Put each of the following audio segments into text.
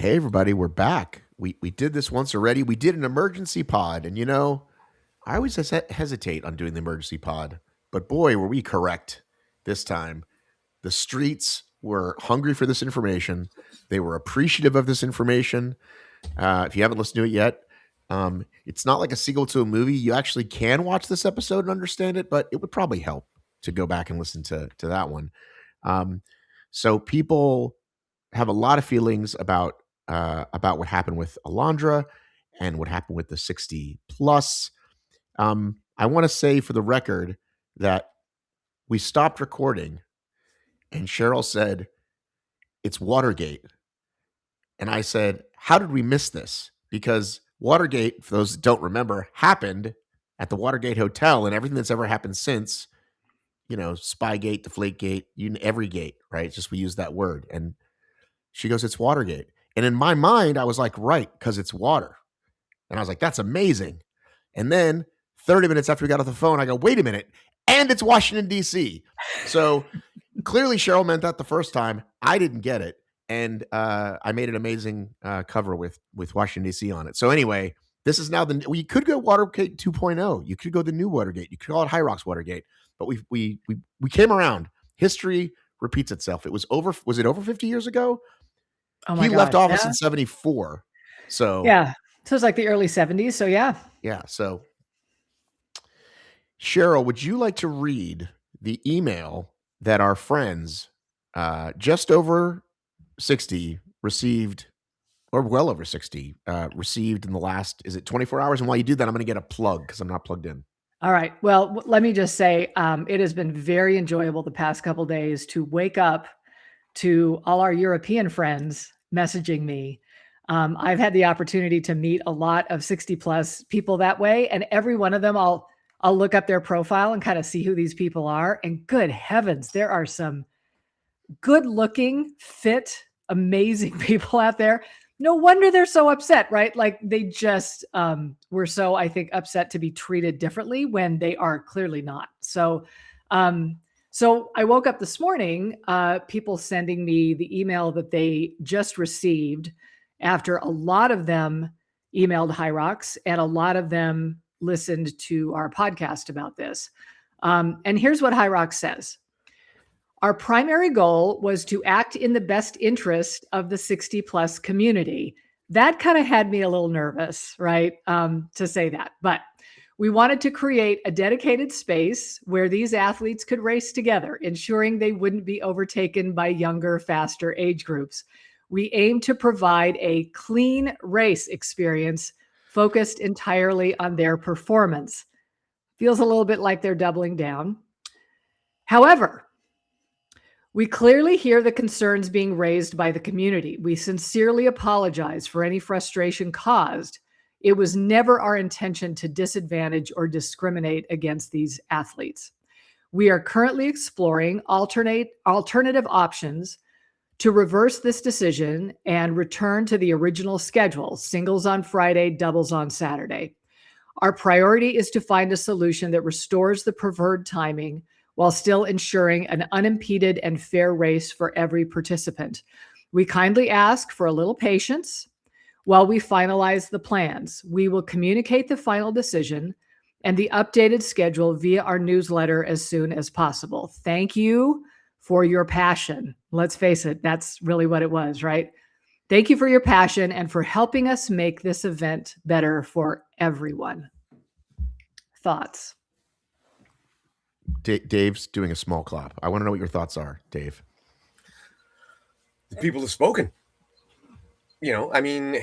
Hey everybody, we're back. We did this once already. We did an emergency pod, and I always hesitate on doing the emergency pod, but boy, were we correct this time. The streets were hungry for this information. They were appreciative of this information. If you haven't listened to it yet, it's not like a sequel to a movie. You actually can watch this episode and understand it, but it would probably help to go back and listen to that one. Um, so people have a lot of feelings about what happened with Alondra and what happened with the 60 plus. I want to say for the record that we stopped recording and Cheryl said, "It's Watergate." And I said, "How did we miss this?" Because Watergate, for those that don't remember, happened at the Watergate Hotel, and everything that's ever happened since, Spygate, Deflategate, every gate, right? It's just we use that word. And she goes, "It's Watergate." And in my mind, I was like, right, because it's water. And I was like, that's amazing. And then 30 minutes after we got off the phone, I go, wait a minute. And it's Washington, D.C. So clearly Cheryl meant that the first time. I didn't get it. And I made an amazing cover with Washington, D.C. on it. So anyway, this is now you could go Watergate 2.0. You could go the new Watergate. You could call it HYROX Watergate. But we came around. History repeats itself. Was it over 50 years ago? Oh my He gosh, left office yeah. in 74. So Yeah. So it's like the early 70s. So yeah. yeah. So Cheryl, would you like to read the email that our friends just over 60 received, or well over 60 received in the last, is it 24 hours? And while you do that, I'm going to get a plug because I'm not plugged in. All right. Well, let me just say, it has been very enjoyable the past couple of days to wake up to all our European friends messaging me. I've had the opportunity to meet a lot of 60 plus people that way, and every one of them, I'll look up their profile and kind of see who these people are. And good heavens, there are some good looking, fit, amazing people out there. No wonder they're so upset, right? Like they just were so, I think, upset to be treated differently when they are clearly not. So I woke up this morning, people sending me the email that they just received after a lot of them emailed HYROX and a lot of them listened to our podcast about this. And here's what HYROX says. Our primary goal was to act in the best interest of the 60 plus community. That kind of had me a little nervous, right? To say that, but we wanted to create a dedicated space where these athletes could race together, ensuring they wouldn't be overtaken by younger, faster age groups. We aim to provide a clean race experience focused entirely on their performance. Feels a little bit like they're doubling down. However, we clearly hear the concerns being raised by the community. We sincerely apologize for any frustration caused. It was never our intention to disadvantage or discriminate against these athletes. We are currently exploring alternative options to reverse this decision and return to the original schedule, singles on Friday, doubles on Saturday. Our priority is to find a solution that restores the preferred timing while still ensuring an unimpeded and fair race for every participant. We kindly ask for a little patience while we finalize the plans. We will communicate the final decision and the updated schedule via our newsletter as soon as possible. Thank you for your passion. Let's face it, that's really what it was, right? Thank you for your passion and for helping us make this event better for everyone. Thoughts? Dave's doing a small clap. I want to know what your thoughts are, Dave. The people have spoken. I mean,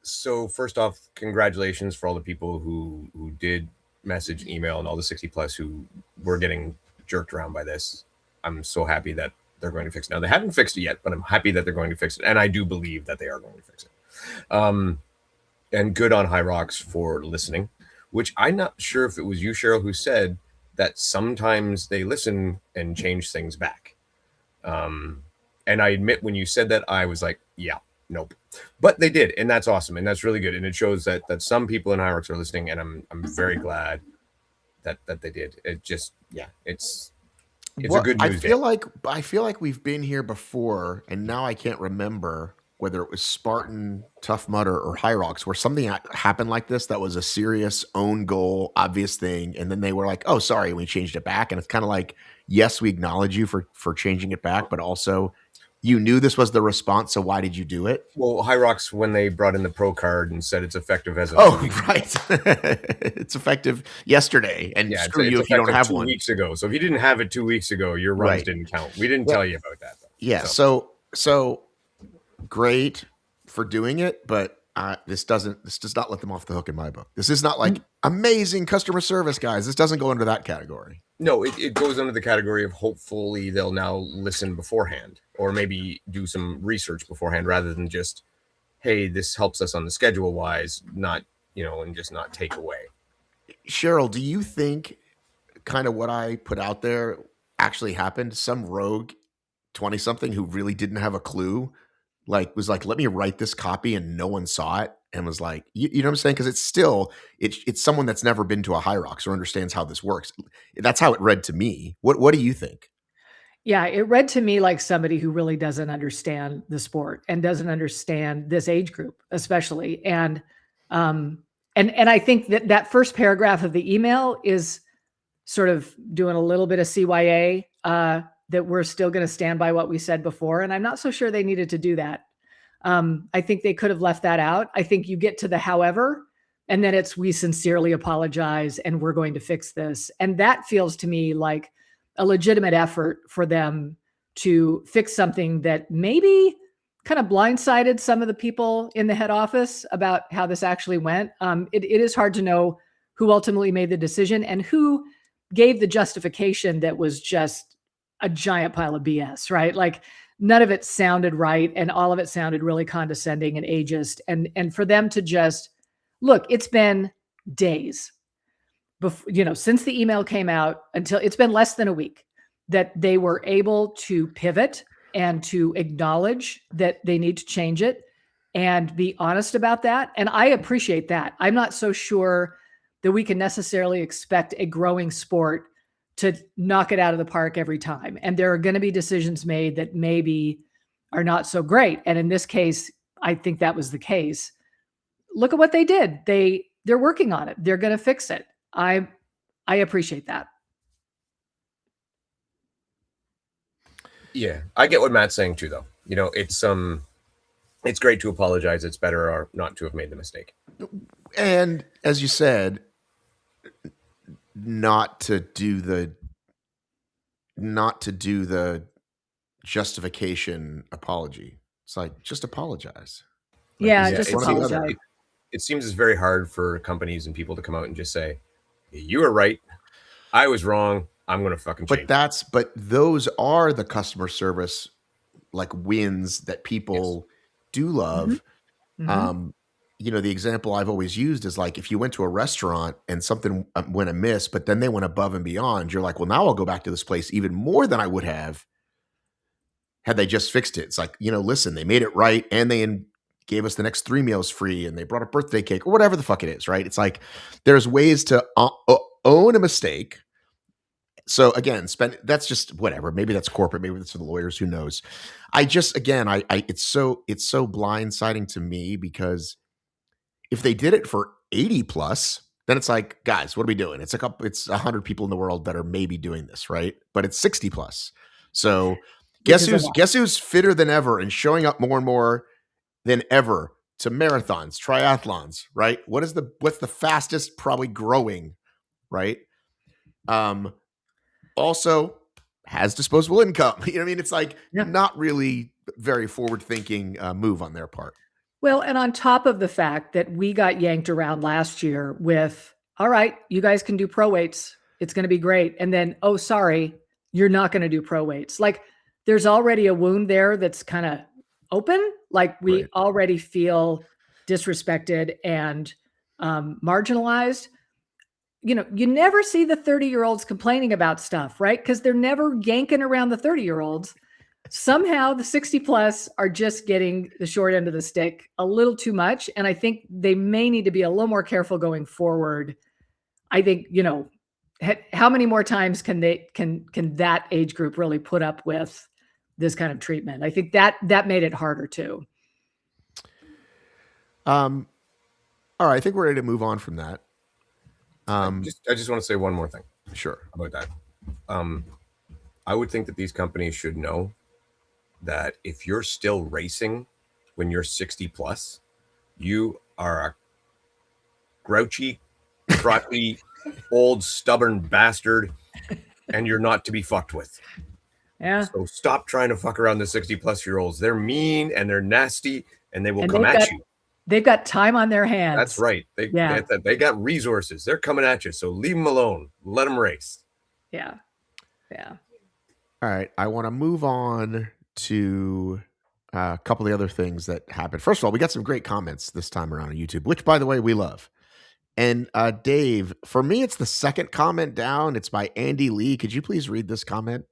so first off, congratulations for all the people who did message and email and all the 60 plus who were getting jerked around by this. I'm so happy that they're going to fix it. Now, they haven't fixed it yet, but I'm happy that they're going to fix it. And I do believe that they are going to fix it. And good on HYROX for listening, which I'm not sure if it was you, Cheryl, who said that sometimes they listen and change things back. And I admit when you said that, I was like, yeah, nope. But they did, and that's awesome, and that's really good. And it shows that some people in HYROX are listening, and I'm very glad that they did. It just, yeah, it's a good news I feel like we've been here before, and now I can't remember whether it was Spartan, Tough Mudder, or HYROX, where something happened like this that was a serious own goal, obvious thing, and then they were like, "Oh, sorry, we changed it back." And it's kind of like, yes, we acknowledge you for changing it back, but also you knew this was the response, so why did you do it? Well, HYROX, when they brought in the pro card and said it's effective as of right, it's effective yesterday, and yeah, screw it's you if you don't have 2 one. weeks ago. So if you didn't have it 2 weeks ago, your runs Right. didn't count. We didn't tell you about that, though. Yeah, so great for doing it, but this does not let them off the hook in my book. This is not like amazing customer service, guys. This doesn't go under that category. No, it goes under the category of hopefully they'll now listen beforehand, or maybe do some research beforehand, rather than just, hey, this helps us on the schedule wise, not, and just not take away. Cheryl, do you think kind of what I put out there actually happened? Some rogue 20-something who really didn't have a clue, was like, let me write this copy, and no one saw it, and was like, you know what I'm saying? Because it's still, it's someone that's never been to a HYROX or understands how this works. That's how it read to me. What do you think? Yeah, it read to me like somebody who really doesn't understand the sport and doesn't understand this age group, especially. And I think that first paragraph of the email is sort of doing a little bit of CYA, that we're still going to stand by what we said before. And I'm not so sure they needed to do that. I think they could have left that out. I think you get to the however, and then it's, we sincerely apologize and we're going to fix this. And that feels to me like a legitimate effort for them to fix something that maybe kind of blindsided some of the people in the head office about how this actually went. It is hard to know who ultimately made the decision and who gave the justification that was just a giant pile of BS, right? Like none of it sounded right. And all of it sounded really condescending and ageist. And for them to just look, it's been days before, since the email came out, until it's been less than a week that they were able to pivot and to acknowledge that they need to change it and be honest about that. And I appreciate that. I'm not so sure that we can necessarily expect a growing sport to knock it out of the park every time. And there are going to be decisions made that maybe are not so great. And in this case, I think that was the case. Look at what they did. They're working on it. They're going to fix it. I appreciate that. Yeah, I get what Matt's saying too, though. It's great to apologize. It's better or not to have made the mistake. And as you said, not to do the justification apology. It's like, just apologize. Just apologize. It seems it's very hard for companies and people to come out and just say, you were right, I was wrong, I'm going to fucking change. But those are the customer service wins that people do love. Mm-hmm. The example I've always used is if you went to a restaurant and something went amiss, but then they went above and beyond, you're like, well, now I'll go back to this place even more than I would have had they just fixed it. It's like, listen, they made it right, and they gave us the next 3 meals free, and they brought a birthday cake or whatever the fuck it is, right? It's like there's ways to own a mistake. So again, that's just whatever. Maybe that's corporate. Maybe that's for the lawyers. Who knows? It's so blindsiding to me, because if they did it for 80 plus, then it's like, guys, what are we doing? It's 100 people in the world that are maybe doing this, right? But it's 60 plus. So guess who's fitter than ever and showing up more and more than ever to marathons, triathlons, right? What's the fastest probably growing, right? Also has disposable income. You know what I mean? It's not really very forward-thinking move on their part. Well, and on top of the fact that we got yanked around last year with, all right, you guys can do pro weights. It's going to be great. And then, oh, sorry, you're not going to do pro weights. There's already a wound there that's kind of open. We already feel disrespected and marginalized. You never see the 30-year-olds complaining about stuff, right? Because they're never yanking around the 30-year-olds. Somehow the 60 plus are just getting the short end of the stick a little too much. And I think they may need to be a little more careful going forward. I think, how many more times can that age group really put up with this kind of treatment? I think that made it harder too. All right, I think we're ready to move on from that. I just want to say one more thing. Sure. About that. I would think that these companies should know that if you're still racing when you're 60 plus, you are a grouchy, crotchety, old, stubborn bastard, and you're not to be fucked with. Yeah. So stop trying to fuck around the 60 plus year olds. They're mean and they're nasty and they will come at you. They've got time on their hands. That's right. They got resources. They're coming at you. So leave them alone. Let them race. Yeah. Yeah. All right. I want to move on to a couple of the other things that happened. First of all, we got some great comments this time around on YouTube, which, by the way, we love. And Dave, for me, it's the second comment down. It's by Andy Lee. Could you please read this comment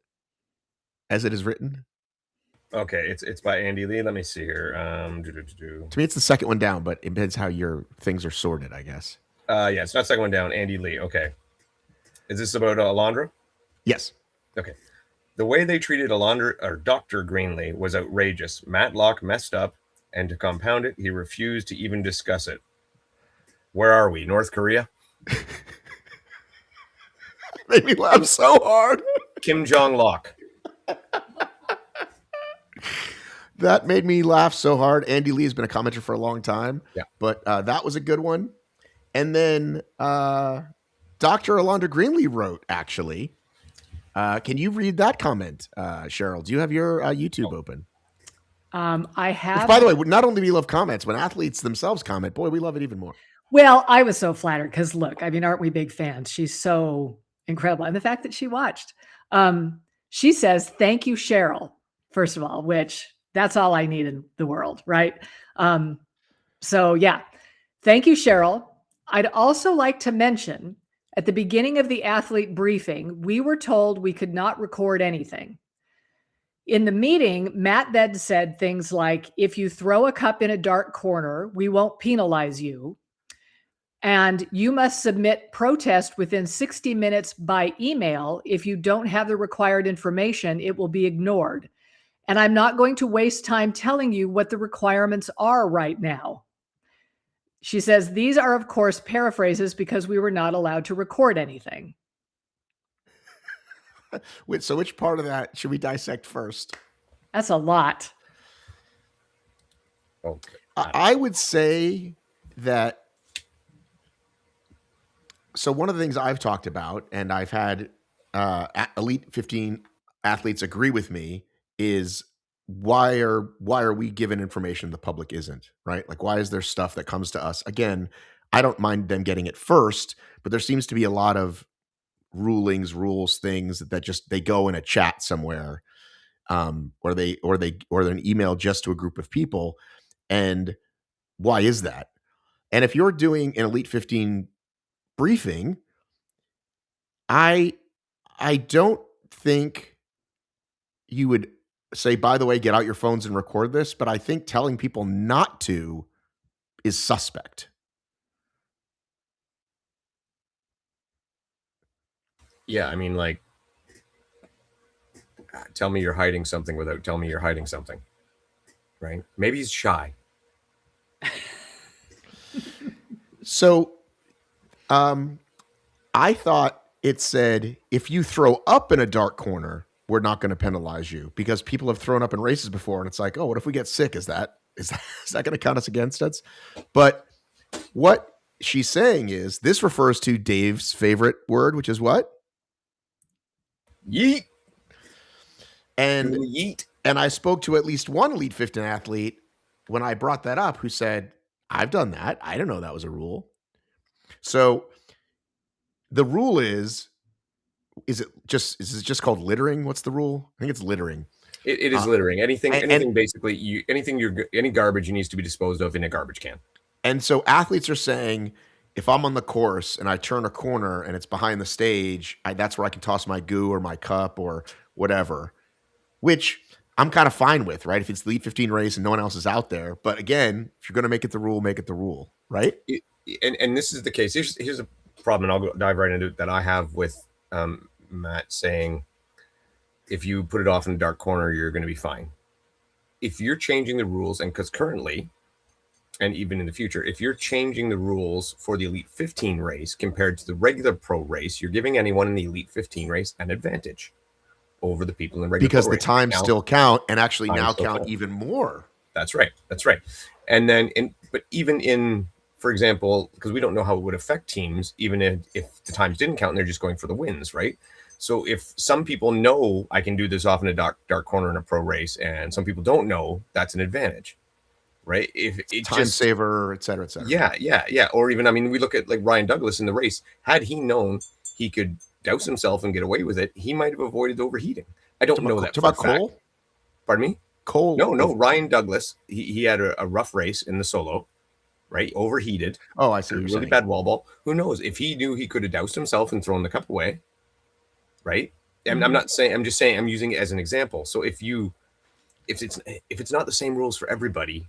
as it is written? Okay, it's by Andy Lee. Let me see here. To me, it's the second one down, but it depends how your things are sorted, I guess. Yeah, it's not second one down. Andy Lee. Okay. Is this about Alondra? Yes. Okay. The way they treated Alondra or Dr. Greenlee was outrageous. Matlock messed up, and to compound it, he refused to even discuss it. Where are we? North Korea? Made me laugh so hard. Kim Jong-lok. That made me laugh so hard. Andy Lee has been a commenter for a long time. Yeah. But that was a good one. And then Dr. Alondra Greenlee wrote, actually. Can you read that comment, Cheryl? Do you have your YouTube open? I have. Which, by the way, not only do we love comments, when athletes themselves comment, boy, we love it even more. Well, I was so flattered because, look, I mean, aren't we big fans? She's so incredible. And the fact that she watched. She says, thank you, Cheryl, first of all, which that's all I need in the world, right? So, yeah, thank you, Cheryl. I'd also like to mention at the beginning of the athlete briefing, we were told we could not record anything. In the meeting, Matt then said things like, if you throw a cup in a dark corner, we won't penalize you. And you must submit protest within 60 minutes by email. If you don't have the required information, it will be ignored. And I'm not going to waste time telling you what the requirements are right now. She says, these are, of course, paraphrases because we were not allowed to record anything. So which part of that should we dissect first? That's a lot. Okay. I would say that. So one of the things I've talked about, and I've had Elite 15 athletes agree with me, is why are we given information the public isn't, right? Like, why is there stuff that comes to us? Again, I don't mind them getting it first, but there seems to be a lot of rules, things that just they go in a chat somewhere, or an email just to a group of people. And why is that? And if you're doing an Elite 15 briefing, I don't think you would say, by the way, get out your phones and record this, but I think telling people not to is suspect. Yeah, I mean, like, tell me you're hiding something without telling me you're hiding something, right? Maybe he's shy. So, I thought it said, if you throw up in a dark corner, we're not going to penalize you, because people have thrown up in races before, and it's like, oh, what if we get sick? Is that going to count us against us? But what she's saying is this refers to Dave's favorite word, which is what? Yeet. And yeet. And I spoke to at least one Elite 15 athlete when I brought that up, who said, I've done that. I didn't know that was a rule. So the rule is it just called littering? What's the rule? I think it's littering. It is littering. Anything basically, any garbage needs to be disposed of in a garbage can. And so athletes are saying, if I'm on the course and I turn a corner and it's behind the stage, that's where I can toss my goo or my cup or whatever, which I'm kind of fine with, right? If it's the Elite 15 race and no one else is out there. But again, if you're going to make it the rule, make it the rule, right? And this is the case. Here's a problem, and I'll dive right into it, that I have with Matt saying, if you put it off in a dark corner, you're going to be fine. If you're changing the rules, and because currently, and even in the future, if you're changing the rules for the Elite 15 race compared to the regular pro race, you're giving anyone in the Elite 15 race an advantage over the people in the regular because pro the race. times still count, and actually Times now still count count. even more. That's right. And then, but even in, for example, because we don't know how it would affect teams, even if the times didn't count and they're just going for the wins, right? So if some people know I can do this off in a dark corner in a pro race, and some people don't know, that's an advantage, right? If it Time saver, et cetera, et cetera. Yeah. Or even, I mean, we look at like Ryan Douglas in the race. Had he known he could douse himself and get away with it, he might have avoided overheating. I don't know that. Talk about Cole? Pardon me? Cole? No. Ryan Douglas, he had a rough race in the solo, right? Overheated. Oh, I see. Really bad wall ball. Who knows? If he knew he could have doused himself and thrown the cup away, right? And I'm not saying, I'm just saying, I'm using it as an example. So if it's not the same rules for everybody,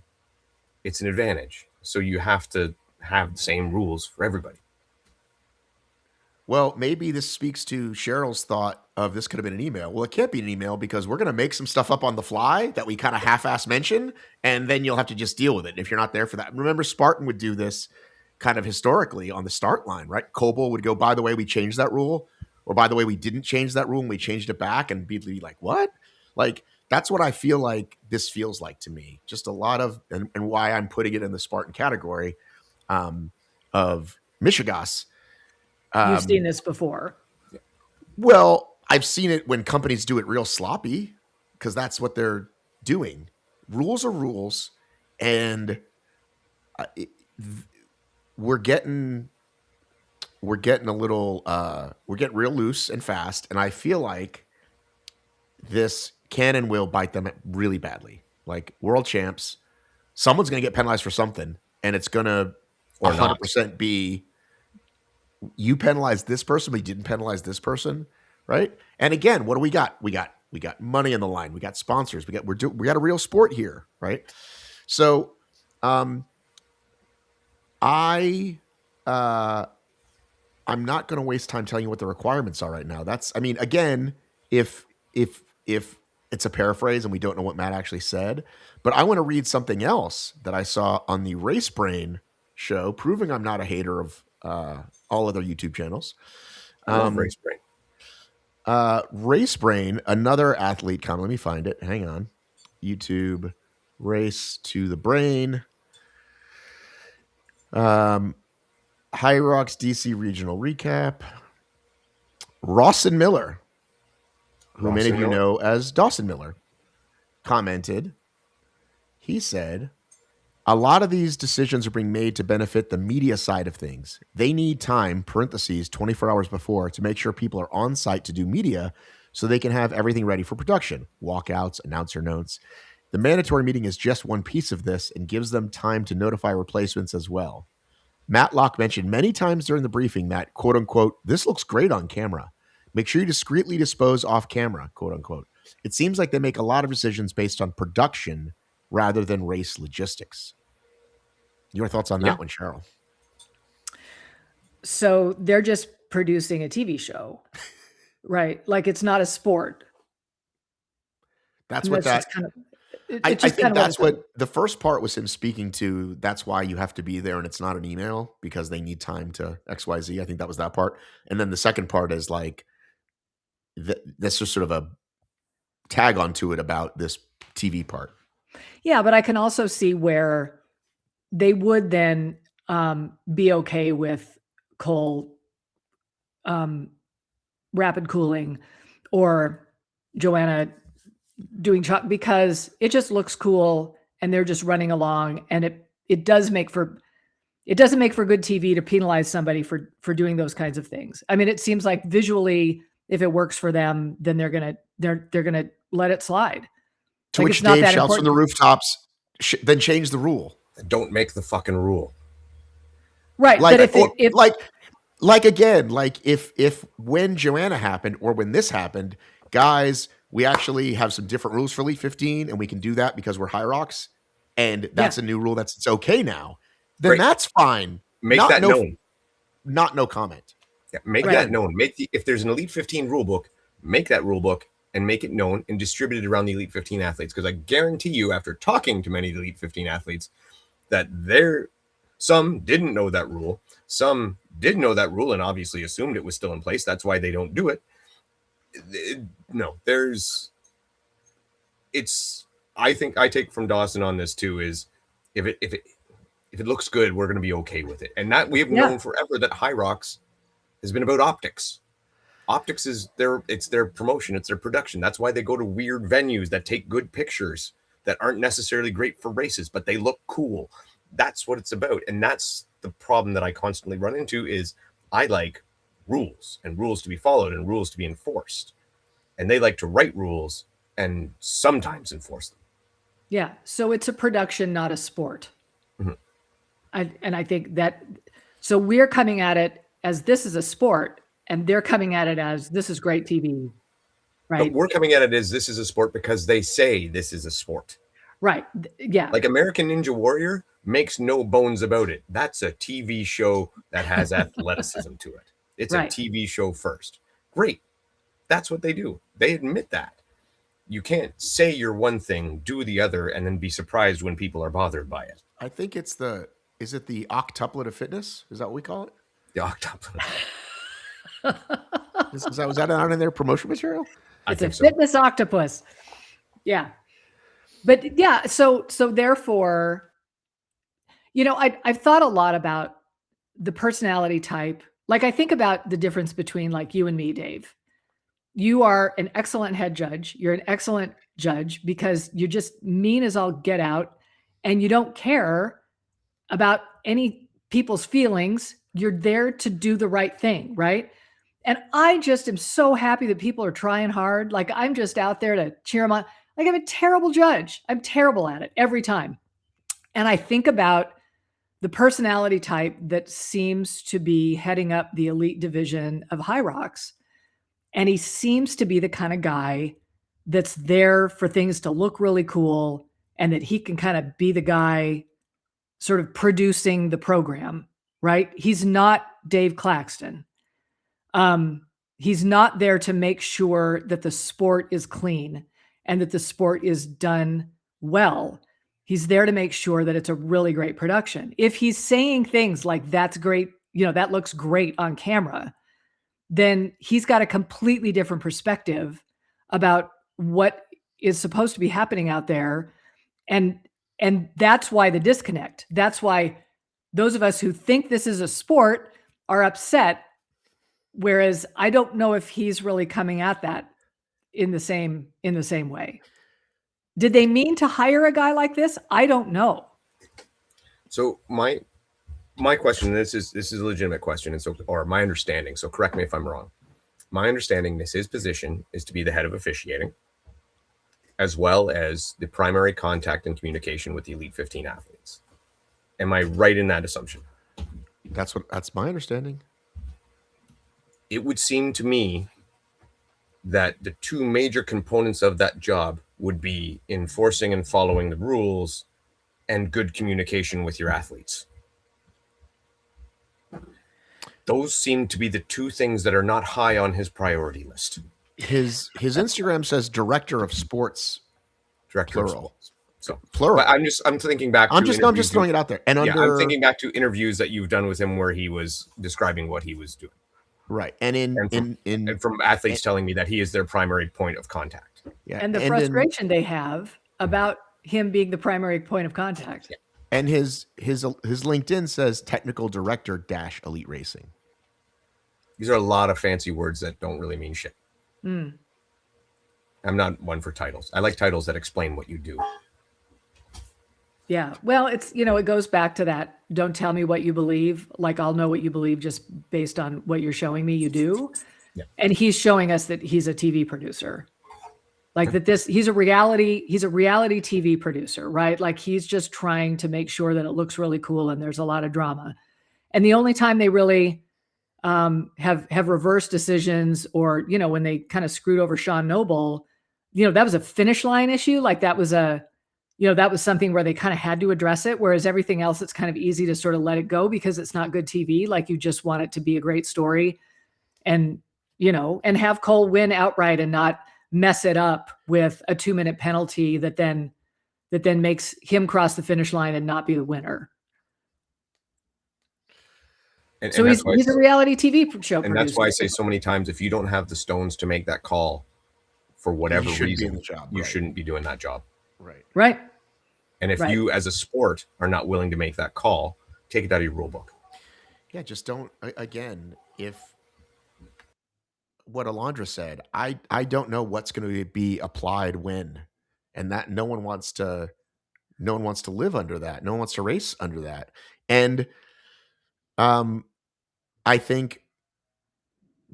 it's an advantage. So you have to have the same rules for everybody. Well, maybe this speaks to Cheryl's thought of this could have been an email. Well, it can't be an email because we're going to make some stuff up on the fly that we kind of half-ass mention, and then you'll have to just deal with it if you're not there for that. Remember, Spartan would do this kind of historically on the start line, right? Coble would go, by the way, we changed that rule, or by the way, we didn't change that rule and we changed it back, and be like, what? Like, that's what I feel like this feels like to me. Just a lot of, and why I'm putting it in the Spartan category of Michigas. You've seen this before. Well, I've seen it when companies do it real sloppy because that's what they're doing. Rules are rules, and we're getting a little we're getting real loose and fast, and I feel like this can and will bite them really badly. Like world champs, someone's going to get penalized for something, and it's going to 100% be you penalized this person, but you didn't penalize this person, right? And again, what do we got? We got money on the line. We got sponsors. We got a real sport here, right? So, I'm not going to waste time telling you what the requirements are right now. Again, if it's a paraphrase and we don't know what Matt actually said, but I want to read something else that I saw on the Race Brain show, proving I'm not a hater of all other YouTube channels. Race Brain. Race Brain, another athlete comment. Let me find it. Hang on. YouTube Race to the Brain. HYROX DC Regional Recap. Rawson Miller, who many of you know as Dawson Miller, commented. He said, a lot of these decisions are being made to benefit the media side of things. They need time, parentheses, 24 hours before, to make sure people are on site to do media so they can have everything ready for production, walkouts, announcer notes. The mandatory meeting is just one piece of this and gives them time to notify replacements as well. Matt Locke mentioned many times during the briefing that, quote unquote, this looks great on camera. Make sure you discreetly dispose off camera, quote unquote. It seems like they make a lot of decisions based on production rather than race logistics. Your thoughts on that one, Cheryl? So they're just producing a TV show, right? Like it's not a sport. That's what that kind of. I think that's what the first part was him speaking to. That's why you have to be there, and it's not an email because they need time to XYZ. I think that was that part, and then the second part is like that's just sort of a tag onto it about this TV part. Yeah, but I can also see where they would then be okay with Cole rapid cooling or Joanna doing because it just looks cool and they're just running along, and it doesn't make for good TV to penalize somebody for doing those kinds of things. I mean, it seems like visually, if it works for them, then they're gonna let it slide. To which Dave shouts from the rooftops, then change the rule. Don't make the fucking rule. Right. Like, but if when Joanna happened or when this happened, guys, we actually have some different rules for Elite 15 and we can do that because we're HYROX and that's a new rule. It's okay now. Then that's fine. Make that known. Not no comment. Yeah, make that known. If there's an Elite 15 rule book, make that rule book and make it known and distribute it around the Elite 15 athletes. Because I guarantee you, after talking to many of the Elite 15 athletes, that some didn't know that rule, some did know that rule and obviously assumed it was still in place. That's why they don't do it. No, I think I take from Dawson on this too is if it looks good, we're going to be okay with it. And that we have known forever that HYROX has been about optics. Optics is it's their promotion, it's their production. That's why they go to weird venues that take good pictures that aren't necessarily great for races, but they look cool. That's what it's about. And that's the problem that I constantly run into is I like rules and rules to be followed and rules to be enforced. And they like to write rules and sometimes enforce them. Yeah. So it's a production, not a sport. Mm-hmm. And I think that, so we're coming at it as this is a sport, and they're coming at it as this is great TV, right? But we're coming at it as this is a sport because they say this is a sport. Right. Yeah. Like American Ninja Warrior makes no bones about it. That's a TV show that has athleticism to it. It's a TV show first. Great. That's what they do. They admit that. You can't say you're one thing, do the other, and then be surprised when people are bothered by it. I think it's is it the octuplet of fitness? Is that what we call it? The octuplet. Was that out in their promotion material? It's a fitness octopus. Yeah. But yeah, so therefore, I've thought a lot about the personality type. Like I think about the difference between like you and me, Dave. You are an excellent head judge. You're an excellent judge because you're just mean as all get out and you don't care about any people's feelings. You're there to do the right thing, right? And I just am so happy that people are trying hard. Like I'm just out there to cheer them on. Like I'm a terrible judge. I'm terrible at it every time. And I think about the personality type that seems to be heading up the elite division of HYROX. And he seems to be the kind of guy that's there for things to look really cool and that he can kind of be the guy sort of producing the program, right? He's not Dave Claxton. He's not there to make sure that the sport is clean and that the sport is done well. He's there to make sure that it's a really great production. If he's saying things like, that's great, that looks great on camera, then he's got a completely different perspective about what is supposed to be happening out there. And that's why the disconnect. That's why those of us who think this is a sport are upset. Whereas I don't know if he's really coming at that in the same way. Did they mean to hire a guy like this? I don't know. So my question, this is a legitimate question, and so, or my understanding, so correct me if I'm wrong. My understanding is his position is to be the head of officiating, as well as the primary contact and communication with the Elite 15 athletes. Am I right in that assumption? That's my understanding. It would seem to me that the two major components of that job would be enforcing and following the rules and good communication with your athletes. Those seem to be the two things that are not high on his priority list. His Instagram says director of sports, Director plural. of sports. So plural. But I'm thinking back. I'm just throwing it out there. And I'm thinking back to interviews that you've done with him where he was describing what he was doing. Right. And from athletes telling me that he is their primary point of contact. Yeah. And the frustration they have about him being the primary point of contact. Yeah. And his LinkedIn says technical director -- elite racing. These are a lot of fancy words that don't really mean shit. I'm not one for titles. I like titles that explain what you do. Yeah. Well, it's, it goes back to that. Don't tell me what you believe. Like I'll know what you believe just based on what you're showing me you do. Yeah. And he's showing us that he's a TV producer. Like that he's a reality TV producer, right? Like he's just trying to make sure that it looks really cool and there's a lot of drama. And the only time they really have reversed decisions or, when they kind of screwed over Sean Noble, that was a finish line issue. Like that was that was something where they kind of had to address it. Whereas everything else, it's kind of easy to sort of let it go because it's not good TV. Like you just want it to be a great story and have Cole win outright and not mess it up with a 2-minute penalty that then that then makes him cross the finish line and not be the winner. So he's a reality TV show producer. And that's why I say so many times, if you don't have the stones to make that call for whatever reason, you shouldn't be doing that job. Right. And if you, as a sport, are not willing to make that call, take it out of your rule book. Yeah, just don't. Again, if what Alondra said, I don't know what's going to be applied when, and that no one wants to live under that. No one wants to race under that. And I think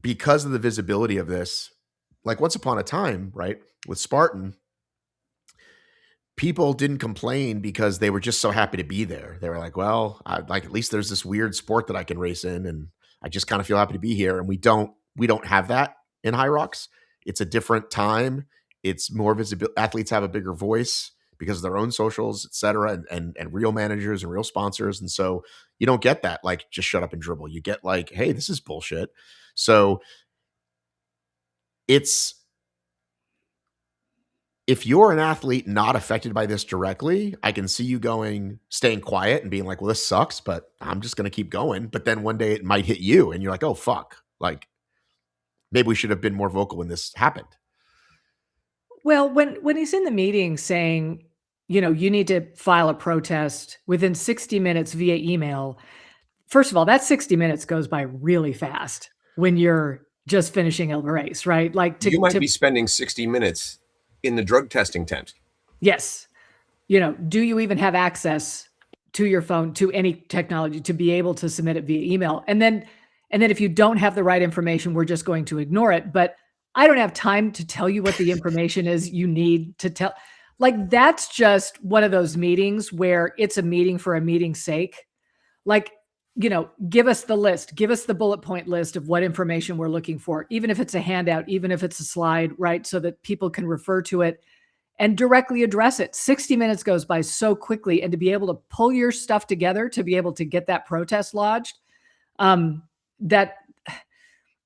because of the visibility of this, like once upon a time, right, with Spartan, people didn't complain because they were just so happy to be there. They were like, well, at least there's this weird sport that I can race in, and I just kind of feel happy to be here. And we don't have that in HYROX. It's a different time. It's more visible. Athletes have a bigger voice because of their own socials, et cetera, and real managers and real sponsors. And so you don't get that, like, just shut up and dribble. You get like, hey, this is bullshit. So if you're an athlete not affected by this directly, I can see you staying quiet and being like, well, this sucks, but I'm just going to keep going. But then one day it might hit you and you're like, oh, fuck. Like, maybe we should have been more vocal when this happened. Well, when he's in the meeting saying, you need to file a protest within 60 minutes via email. First of all, that 60 minutes goes by really fast when you're just finishing a race, right? Like you might be spending 60 minutes in the drug testing tent. Yes. Do you even have access to your phone, to any technology to be able to submit it via email? And then if you don't have the right information, we're just going to ignore it. But I don't have time to tell you what the information is you need to tell. Like, that's just one of those meetings where it's a meeting for a meeting's sake. Like, give us the list, give us the bullet point list of what information we're looking for, even if it's a handout, even if it's a slide, right? So that people can refer to it and directly address it. 60 minutes goes by so quickly. And to be able to pull your stuff together, to be able to get that protest lodged,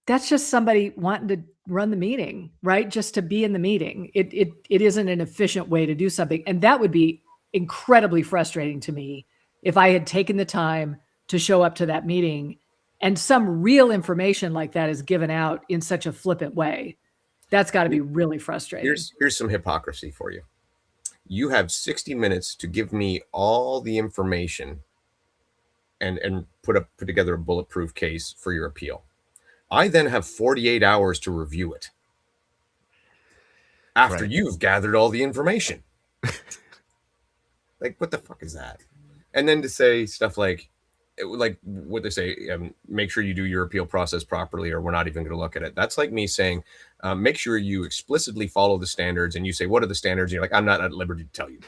that's just somebody wanting to run the meeting, right? Just to be in the meeting. It isn't an efficient way to do something. And that would be incredibly frustrating to me if I had taken the time to show up to that meeting and some real information like that is given out in such a flippant way. That's got to be really frustrating. Here's some hypocrisy for you. You have 60 minutes to give me all the information and put together a bulletproof case for your appeal. I then have 48 hours to review it after you've gathered all the information. Like, what the fuck is that? And then to say stuff like what they say, make sure you do your appeal process properly, or we're not even going to look at it. That's like me saying, make sure you explicitly follow the standards. And you say, what are the standards? And you're like, I'm not at liberty to tell you.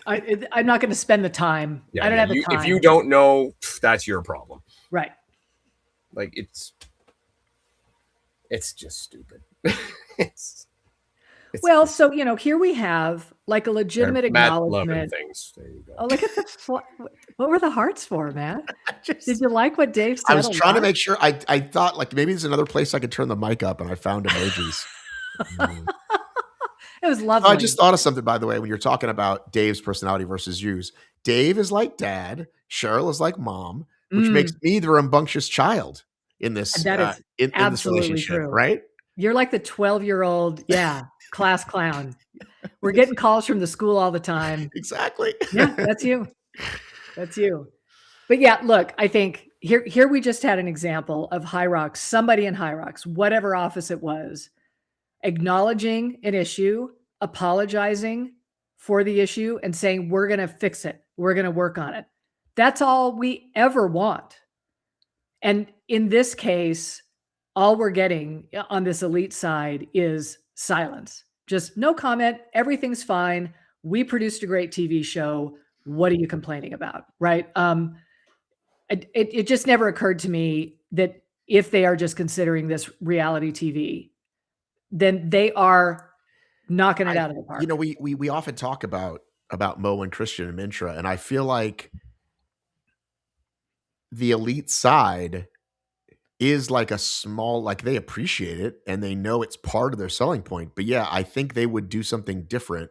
I'm not going to spend the time. Yeah, I don't have the time. If you don't know, that's your problem. Right. Like, it's just stupid. Well, so, here we have like a legitimate acknowledgement. Things. There you go. Oh, look at what were the hearts for, Matt? Did you like what Dave said? I was trying to make sure. I thought, like, maybe there's another place I could turn the mic up, and I found emojis. It was lovely. I just thought of something, by the way, when you're talking about Dave's personality versus you's. Dave is like dad. Cheryl is like mom, which makes me the rambunctious child in this. That is in absolutely this relationship, true. right? You're like the 12-year-old, class clown. We're getting calls from the school all the time. Exactly. Yeah, that's you. That's you. But yeah, look, I think here we just had an example of HYROX, somebody in HYROX, whatever office it was, acknowledging an issue, apologizing for the issue, and saying, we're going to fix it. We're going to work on it. That's all we ever want. And in this case, all we're getting on this elite side is silence. Just no comment. Everything's fine. We produced a great TV show. What are you complaining about? Right. It just never occurred to me that if they are just considering this reality TV, then they are knocking it out of the park. We often talk about Mo and Christian and Mintra, and I feel like the elite side is like a small, like, they appreciate it and they know it's part of their selling point. But yeah, I think they would do something different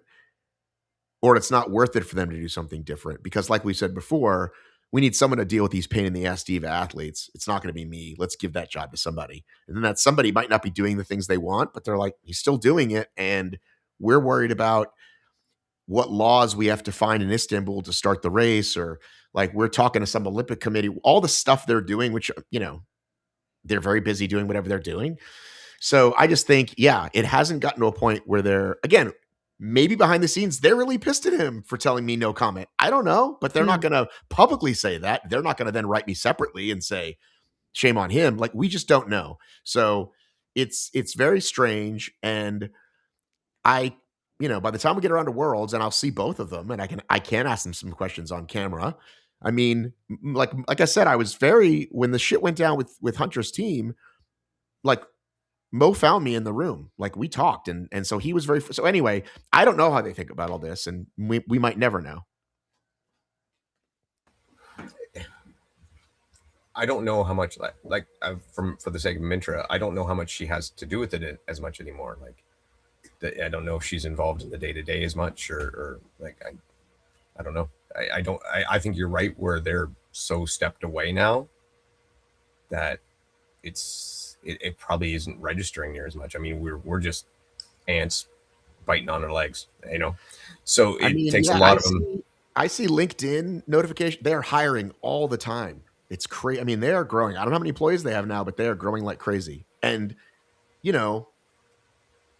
or it's not worth it for them to do something different. Because like we said before, we need someone to deal with these pain in the ass diva athletes. It's not going to be me. Let's give that job to somebody. And then that somebody might not be doing the things they want, but they're like, he's still doing it. And we're worried about what laws we have to find in Istanbul to start the race, or like we're talking to some Olympic committee, all the stuff they're doing, which, they're very busy doing whatever they're doing. So I just think, yeah, it hasn't gotten to a point where they're, again, maybe behind the scenes, they're really pissed at him for telling me no comment. I don't know, but they're not going to publicly say that. They're not going to then write me separately and say, shame on him. Like, we just don't know. So it's very strange. And by the time we get around to Worlds and I'll see both of them and I can ask them some questions on camera. I mean, like I said, I was when the shit went down with Hunter's team, like, Mo found me in the room. Like, we talked, and so he was so anyway, I don't know how they think about all this, and we might never know. I don't know how much, for the sake of Mintra, I don't know how much she has to do with it as much anymore. Like, I don't know if she's involved in the day-to-day as much, or like, I don't know. I think you're right where they're so stepped away now that it probably isn't registering near as much. I mean, we're just ants biting on our legs, So it takes a lot of them. I see LinkedIn notification. They're hiring all the time. It's crazy. I mean, they are growing. I don't know how many employees they have now, but they are growing like crazy. And,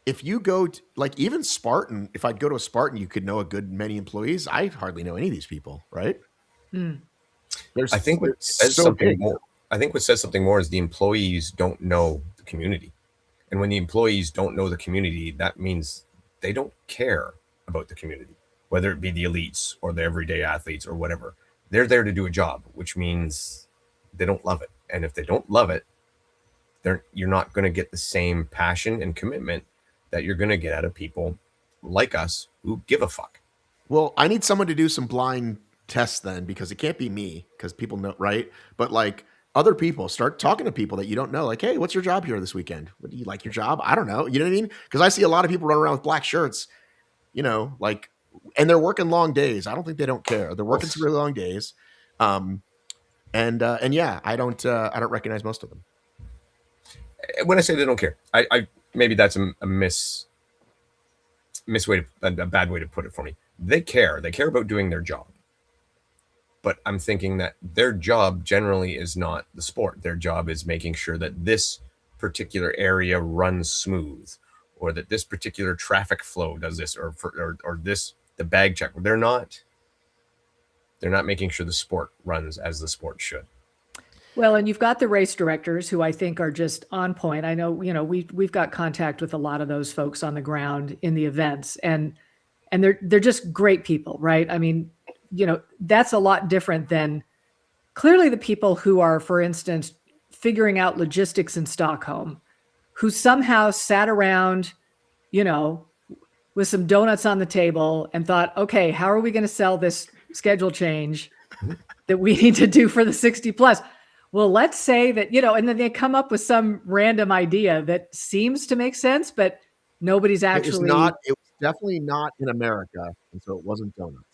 if you go to, like, even Spartan, if I'd go to a Spartan, you could know a good many employees. I hardly know any of these people, right? I think what says something more. I think what says something more is the employees don't know the community. And when the employees don't know the community, that means they don't care about the community, whether it be the elites or the everyday athletes or whatever. They're there to do a job, which means they don't love it. And if they don't love it, you're not going to get the same passion and commitment that you're going to get out of people like us who give a fuck. Well, I need someone to do some blind tests then, because it can't be me, because people know, right? But like, other people, start talking to people that you don't know. Like, hey, what's your job here this weekend? What, do you like your job? I don't know. You know what I mean? Because I see a lot of people running around with black shirts, like, and they're working long days. I don't think they don't care. They're working some really long days. And yeah, I don't recognize most of them. When I say they don't care, I maybe that's a bad way to put it for me. They care. They care about doing their job. But I'm thinking that their job generally is not the sport. Their job is making sure that this particular area runs smooth, or that this particular traffic flow does this, or this, the bag check. They're not making sure the sport runs as the sport should. Well, and you've got the race directors who I think are just on point. I know, we've got contact with a lot of those folks on the ground in the events, and they're just great people, right? I mean, that's a lot different than clearly the people who are, for instance, figuring out logistics in Stockholm, who somehow sat around, with some donuts on the table and thought, okay, how are we going to sell this schedule change that we need to do for the 60 plus? Well, let's say that, and then they come up with some random idea that seems to make sense, but nobody's actually. It was definitely not in America, and so it wasn't donuts.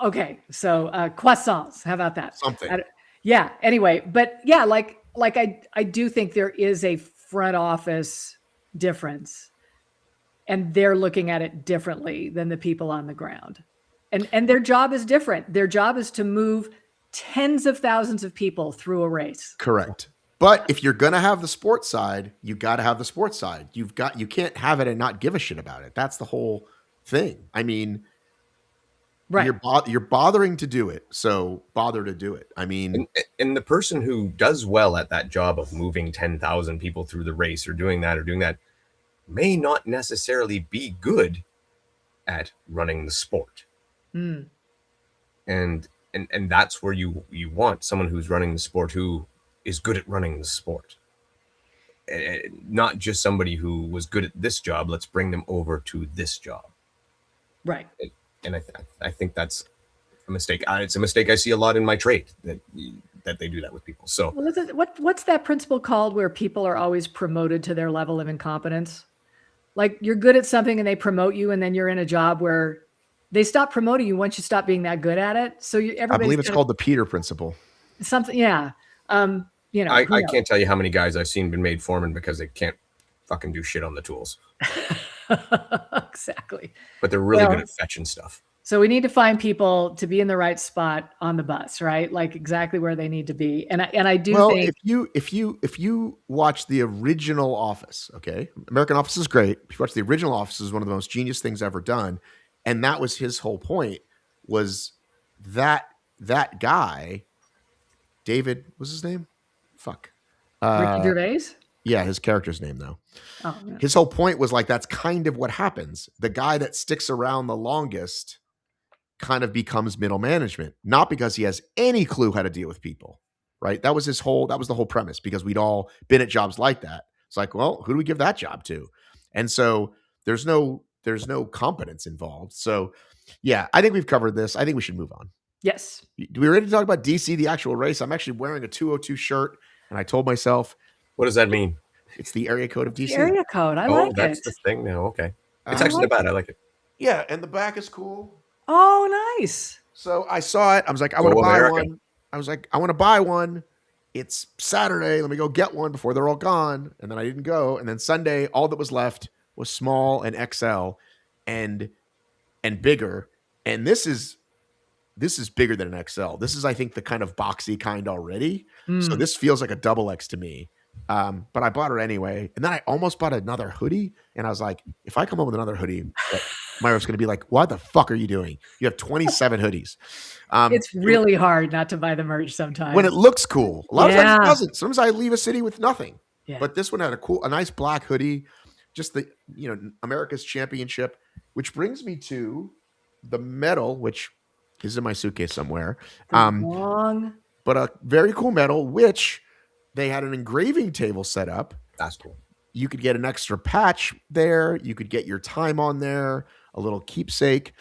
Okay, so croissants. How about that? Something. Yeah. Anyway, but yeah, like I do think there is a front office difference, and they're looking at it differently than the people on the ground, and their job is different. Their job is to move tens of thousands of people through a race. Correct. But if you're going to have the sports side, you got to have the sports side. You can't have it and not give a shit about it. That's the whole thing. I mean, right. You're bothering to do it, so bother to do it. I mean, and the person who does well at that job of moving 10,000 people through the race or doing that may not necessarily be good at running the sport. And that's where you want someone who's running the sport who is good at running the sport, not just somebody who was good at this job. Let's bring them over to this job. Right. And I think that's a mistake. It's a mistake I see a lot in my trade, that they do that with people. So what's that principle called where people are always promoted to their level of incompetence? Like, you're good at something and they promote you, and then you're in a job where they stop promoting you once you stop being that good at it. So I everybody's believe it's called the Peter principle. something. Yeah. You know, I can't tell you how many guys I've seen been made foreman because they can't fucking do shit on the tools. Exactly. But they're really good at fetching stuff. So we need to find people to be in the right spot on the bus, right? Like exactly where they need to be. And I do think if you watch the original Office, okay, American Office is great. If you watch the original Office, is one of the most genius things ever done, and that was his whole point. Was that guy, David, was his name? Fuck, Ricky Gervais. Yeah, his character's name though. Oh, yeah. His whole point was like that's kind of what happens. The guy that sticks around the longest kind of becomes middle management, not because he has any clue how to deal with people, right? That was the whole premise, because we'd all been at jobs like that. It's like, well, who do we give that job to? And so there's no competence involved. So yeah, I think we've covered this. I think we should move on. Yes. Do we ready to talk about DC, the actual race? I'm actually wearing a 202 shirt, and I told myself, what does that mean? It's the area code of DC. The area code. I like it. Oh, that's the thing now. Okay. It's actually not bad. I like it. Yeah, and the back is cool. Oh, nice. So I saw it. I was like, I want to buy one. I was like, I want to buy one. It's Saturday. Let me go get one before they're all gone. And then I didn't go. And then Sunday, all that was left was small and XL and bigger. And this is bigger than an XL. This is, I think, the kind of boxy kind already. So this feels like a double X to me. But I bought it anyway. And then I almost bought another hoodie. And I was like, if I come up with another hoodie, my wife's going to be like, what the fuck are you doing? You have 27 hoodies. It's really hard not to buy the merch sometimes. When it looks cool. A lot of times it doesn't. Sometimes I leave a city with nothing. Yeah. But this one had a nice black hoodie. Just the, America's Championship, which brings me to the medal, which is in my suitcase somewhere. But a very cool medal, which they had an engraving table set up. That's cool. You could get an extra patch there. You could get your time on there, a little keepsake.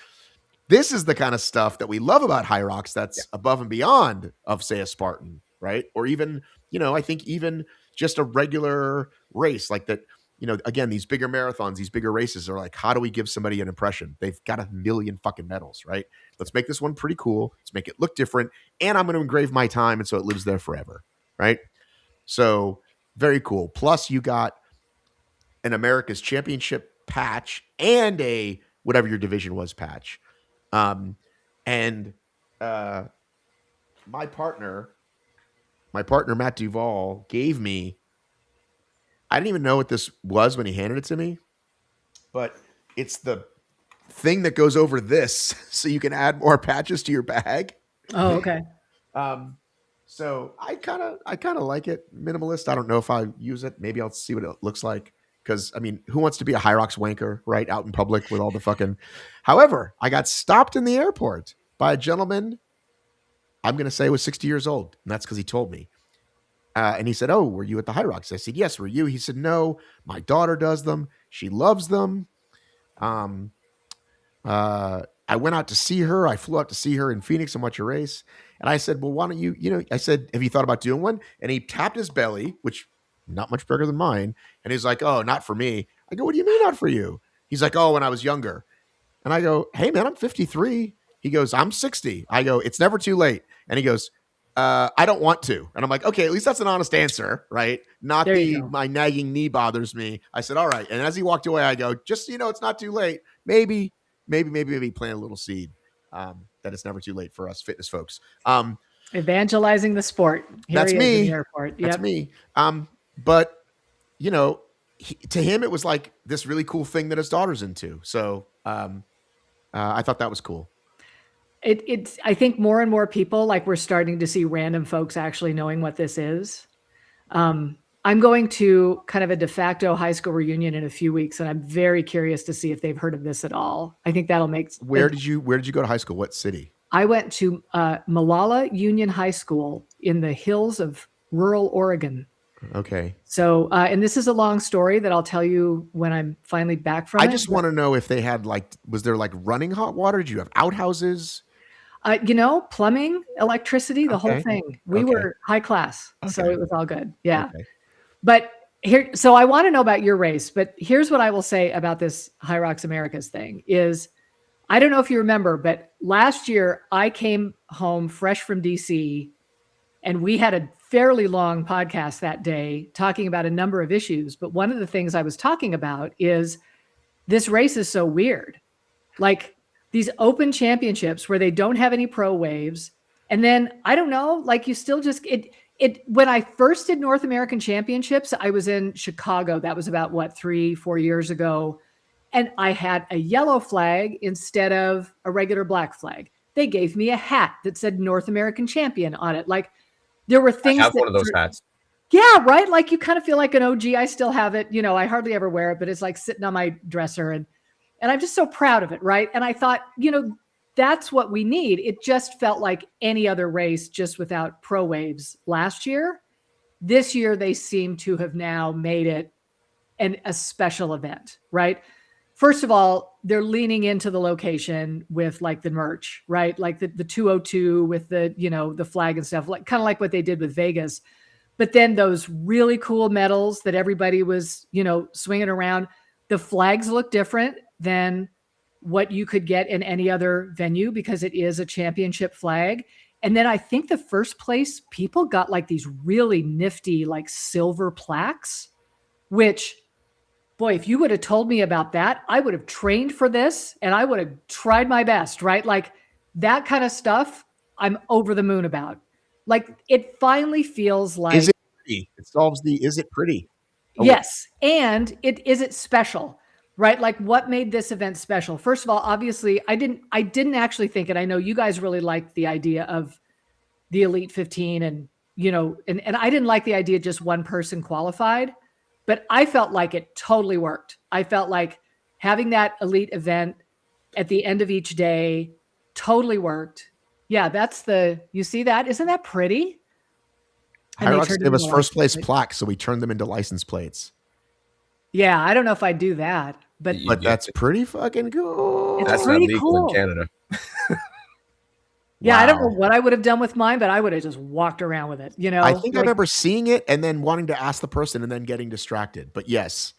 This is the kind of stuff that we love about HYROX that's above and beyond of, say, a Spartan, right? Or even, I think even just a regular race like that. Again, these bigger marathons, these bigger races are like, how do we give somebody an impression? They've got 1 million fucking medals, right? Let's make this one pretty cool. Let's make it look different. And I'm going to engrave my time. And so it lives there forever, right? So very cool. Plus you got an America's Championship patch and a whatever your division was patch. My partner Matt Duvall gave me, I didn't even know what this was when he handed it to me, but it's the thing that goes over this so you can add more patches to your bag. Oh, okay. So I kind of like it. Minimalist. I don't know if I use it. Maybe I'll see what it looks like. Because, who wants to be a HYROX wanker, right, out in public with all the fucking... However, I got stopped in the airport by a gentleman, I'm going to say was 60 years old. And that's because he told me. And he said, oh, were you at the HYROX? I said, yes, were you? He said, no, my daughter does them. She loves them. I went out to see her. I flew out to see her in Phoenix and watch a race. And I said, well, why don't you, I said, have you thought about doing one? And he tapped his belly, which... not much bigger than mine. And he's like, oh, not for me. I go, what do you mean not for you? He's like, oh, when I was younger. And I go, hey, man, I'm 53. He goes, I'm 60. I go, it's never too late. And he goes, I don't want to. And I'm like, okay, at least that's an honest answer, right? Not my nagging knee bothers me. I said, all right. And as he walked away, I go, just so you know, it's not too late. Maybe plant a little seed that it's never too late for us fitness folks. Evangelizing the sport. That's me. In the airport. Yep. That's me. But, to him, it was like this really cool thing that his daughter's into. So I thought that was cool. It's I think more and more people, like we're starting to see random folks actually knowing what this is. I'm going to kind of a de facto high school reunion in a few weeks, and I'm very curious to see if they've heard of this at all. I think that'll make... Where did you go to high school? What city? I went to Malala Union High School in the hills of rural Oregon. Okay. So, and this is a long story that I'll tell you when I'm finally back from it. I just want to know if they had was there running hot water? Did you have outhouses? Plumbing, electricity, the whole thing. We were high class, so it was all good. Yeah. Okay. But so I want to know about your race, but here's what I will say about this HYROX Americas thing is I don't know if you remember, but last year I came home fresh from DC and we had a fairly long podcast that day talking about a number of issues. But one of the things I was talking about is this race is so weird. Like these open championships where they don't have any pro waves. And then I don't know, like you still just when I first did North American Championships, I was in Chicago. That was about 3-4 years ago. And I had a yellow flag instead of a regular black flag. They gave me a hat that said North American Champion on it. Like there were things I have one of those hats. Yeah, right. Like you kind of feel like an OG. I still have it. You know, I hardly ever wear it, but it's like sitting on my dresser and I'm just so proud of it. Right. And I thought, that's what we need. It just felt like any other race just without pro waves last year. This year, they seem to have now made it a special event, right? First of all, they're leaning into the location with like the merch, right? Like the 202 with the, the flag and stuff, like kind of like what they did with Vegas. But then those really cool medals that everybody was, swinging around, the flags look different than what you could get in any other venue because it is a championship flag. And then I think the first place people got like these really nifty, like silver plaques, which, boy, if you would have told me about that, I would have trained for this and I would have tried my best, right? Like that kind of stuff, I'm over the moon about. Like it finally feels like. Is it pretty? It solves the, is it pretty? Yes. And is it special? Right? Like what made this event special? First of all, obviously I didn't actually think it. I know you guys really liked the idea of the Elite 15 and, and I didn't like the idea just one person qualified, but I felt like it totally worked. I felt like having that elite event at the end of each day totally worked. Yeah. You see that? Isn't that pretty? HYROX gave us first place plaques, so we turned them into license plates. Yeah. I don't know if I'd do that. But that's pretty fucking cool. It's that's pretty not legal cool in Canada. Yeah, Wow. I don't know what I would have done with mine, but I would have just walked around with it. I think I remember seeing it and then wanting to ask the person and then getting distracted. But yes.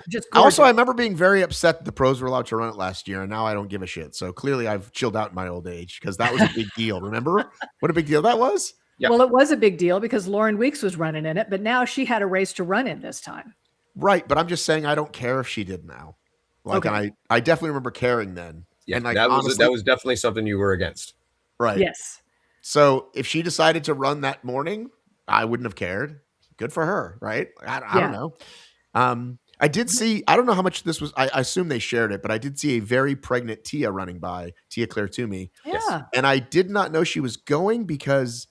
Just also, I remember being very upset that the pros were allowed to run it last year, and now I don't give a shit. So clearly I've chilled out in my old age because that was a big deal. Remember what a big deal that was? Yep. Well, it was a big deal because Lauren Weeks was running in it, but now she had a race to run in this time. Right. But I'm just saying I don't care if she did now. Like, okay. And I definitely remember caring then. Yeah, and like, that honestly, was definitely something you were against. Right. Yes. So if she decided to run that morning, I wouldn't have cared. Good for her, right? I don't know. I did see, I don't know how much this was. I assume they shared it, but I did see a very pregnant Tia running by, Tia Claire Toomey. Yeah. And I did not know she was going because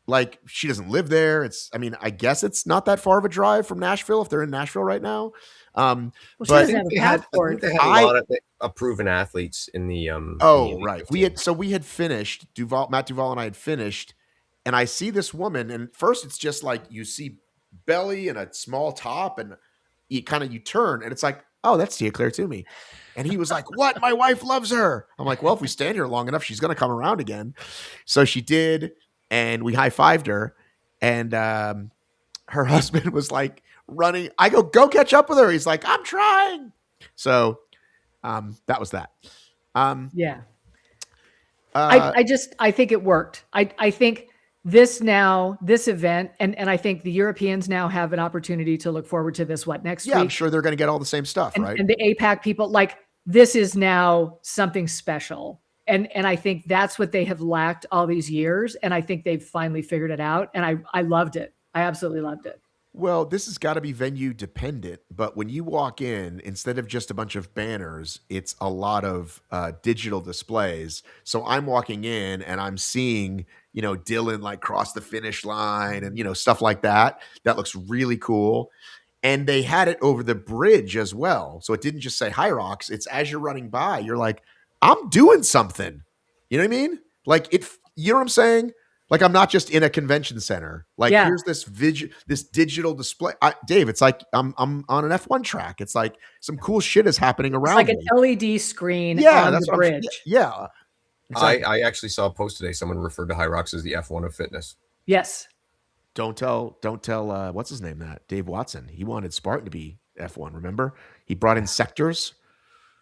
like she doesn't live there. I guess it's not that far of a drive from Nashville if they're in Nashville right now. Well, she but doesn't have a passport. They had a lot of proven athletes in the right. We had finished, Matt Duval and I had finished, and I see this woman, and first it's just like you see belly and a small top, and you turn, and it's like, oh, that's Tia Claire Toomey. And he was like, what? My wife loves her. I'm like, well, if we stand here long enough, she's gonna come around again. So she did, and we high-fived her, and her husband was like running. I go catch up with her. He's like, I'm trying. So that was that. Yeah. I think it worked. I think this event, and I think the Europeans now have an opportunity to look forward to this, next week? I'm sure they're going to get all the same stuff, right? And the APAC people, like, this is now something special. And I think that's what they have lacked all these years. And I think they've finally figured it out. And I loved it. I absolutely loved it. Well, this has got to be venue dependent, but when you walk in, instead of just a bunch of banners, it's a lot of digital displays. So I'm walking in and I'm seeing, Dylan like cross the finish line and, stuff like that. That looks really cool. And they had it over the bridge as well. So it didn't just say HYROX. It's as you're running by, you're like, I'm doing something. You know what I mean? Like you know what I'm saying? Like I'm not just in a convention center. Like here's this digital display. Dave, it's like I'm on an F1 track. It's like some cool shit is happening around. It's like an LED screen on the bridge. Yeah. Exactly. I actually saw a post today. Someone referred to HYROX as the F1 of fitness. Yes. Don't tell. What's his name? That Dave Watson. He wanted Spartan to be F1. Remember? He brought in sectors.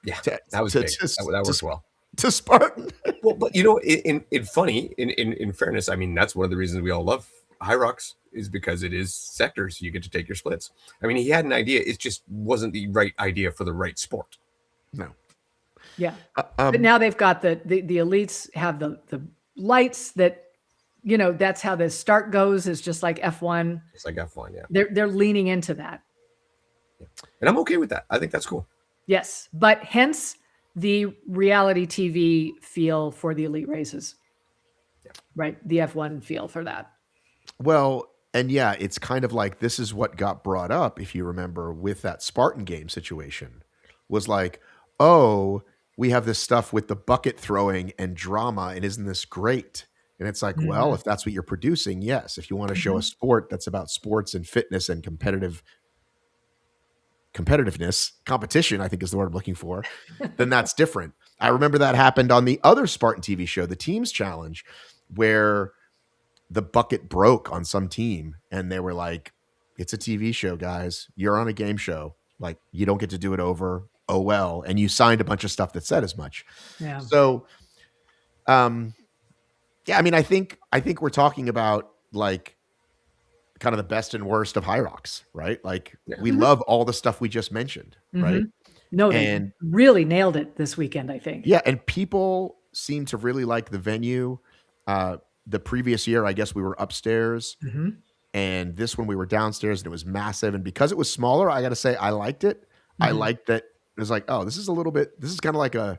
Yeah, to that was to big. to, That to, worked well. to Spartan. Well, but in fairness, I mean, that's one of the reasons we all love HYROX is because it is sectors. You get to take your splits. I mean, he had an idea. It just wasn't the right idea for the right sport. No. Yeah. But now they've got the elites have the lights that, you know, that's how the start goes, is just like F1. It's like F1, yeah. They're leaning into that. Yeah. And I'm okay with that. I think that's cool. Yes. But hence the reality TV feel for the elite races. Yeah. Right. The F1 feel for that. Well, and yeah, it's kind of like this is what got brought up, if you remember, with that Spartan game situation, was like, oh, we have this stuff with the bucket throwing and drama, and isn't this great? And it's like, well, if that's what you're producing, yes. If you want to show a sport that's about sports and fitness and competitiveness, competition, I think is the word I'm looking for, then that's different. I remember that happened on the other Spartan TV show, the Teams Challenge, where the bucket broke on some team and they were like, it's a TV show, guys. You're on a game show. Like, you don't get to do it over. Oh, well. And you signed a bunch of stuff that said as much. Yeah. So, yeah, I mean, I think we're talking about like kind of the best and worst of HYROX, right? Like we love all the stuff we just mentioned, right? No, they really nailed it this weekend, I think. Yeah, and people seem to really like the venue. The previous year, I guess we were upstairs, and this one we were downstairs, and it was massive. And because it was smaller, I got to say I liked it. I liked that it was like, oh, this is kind of like a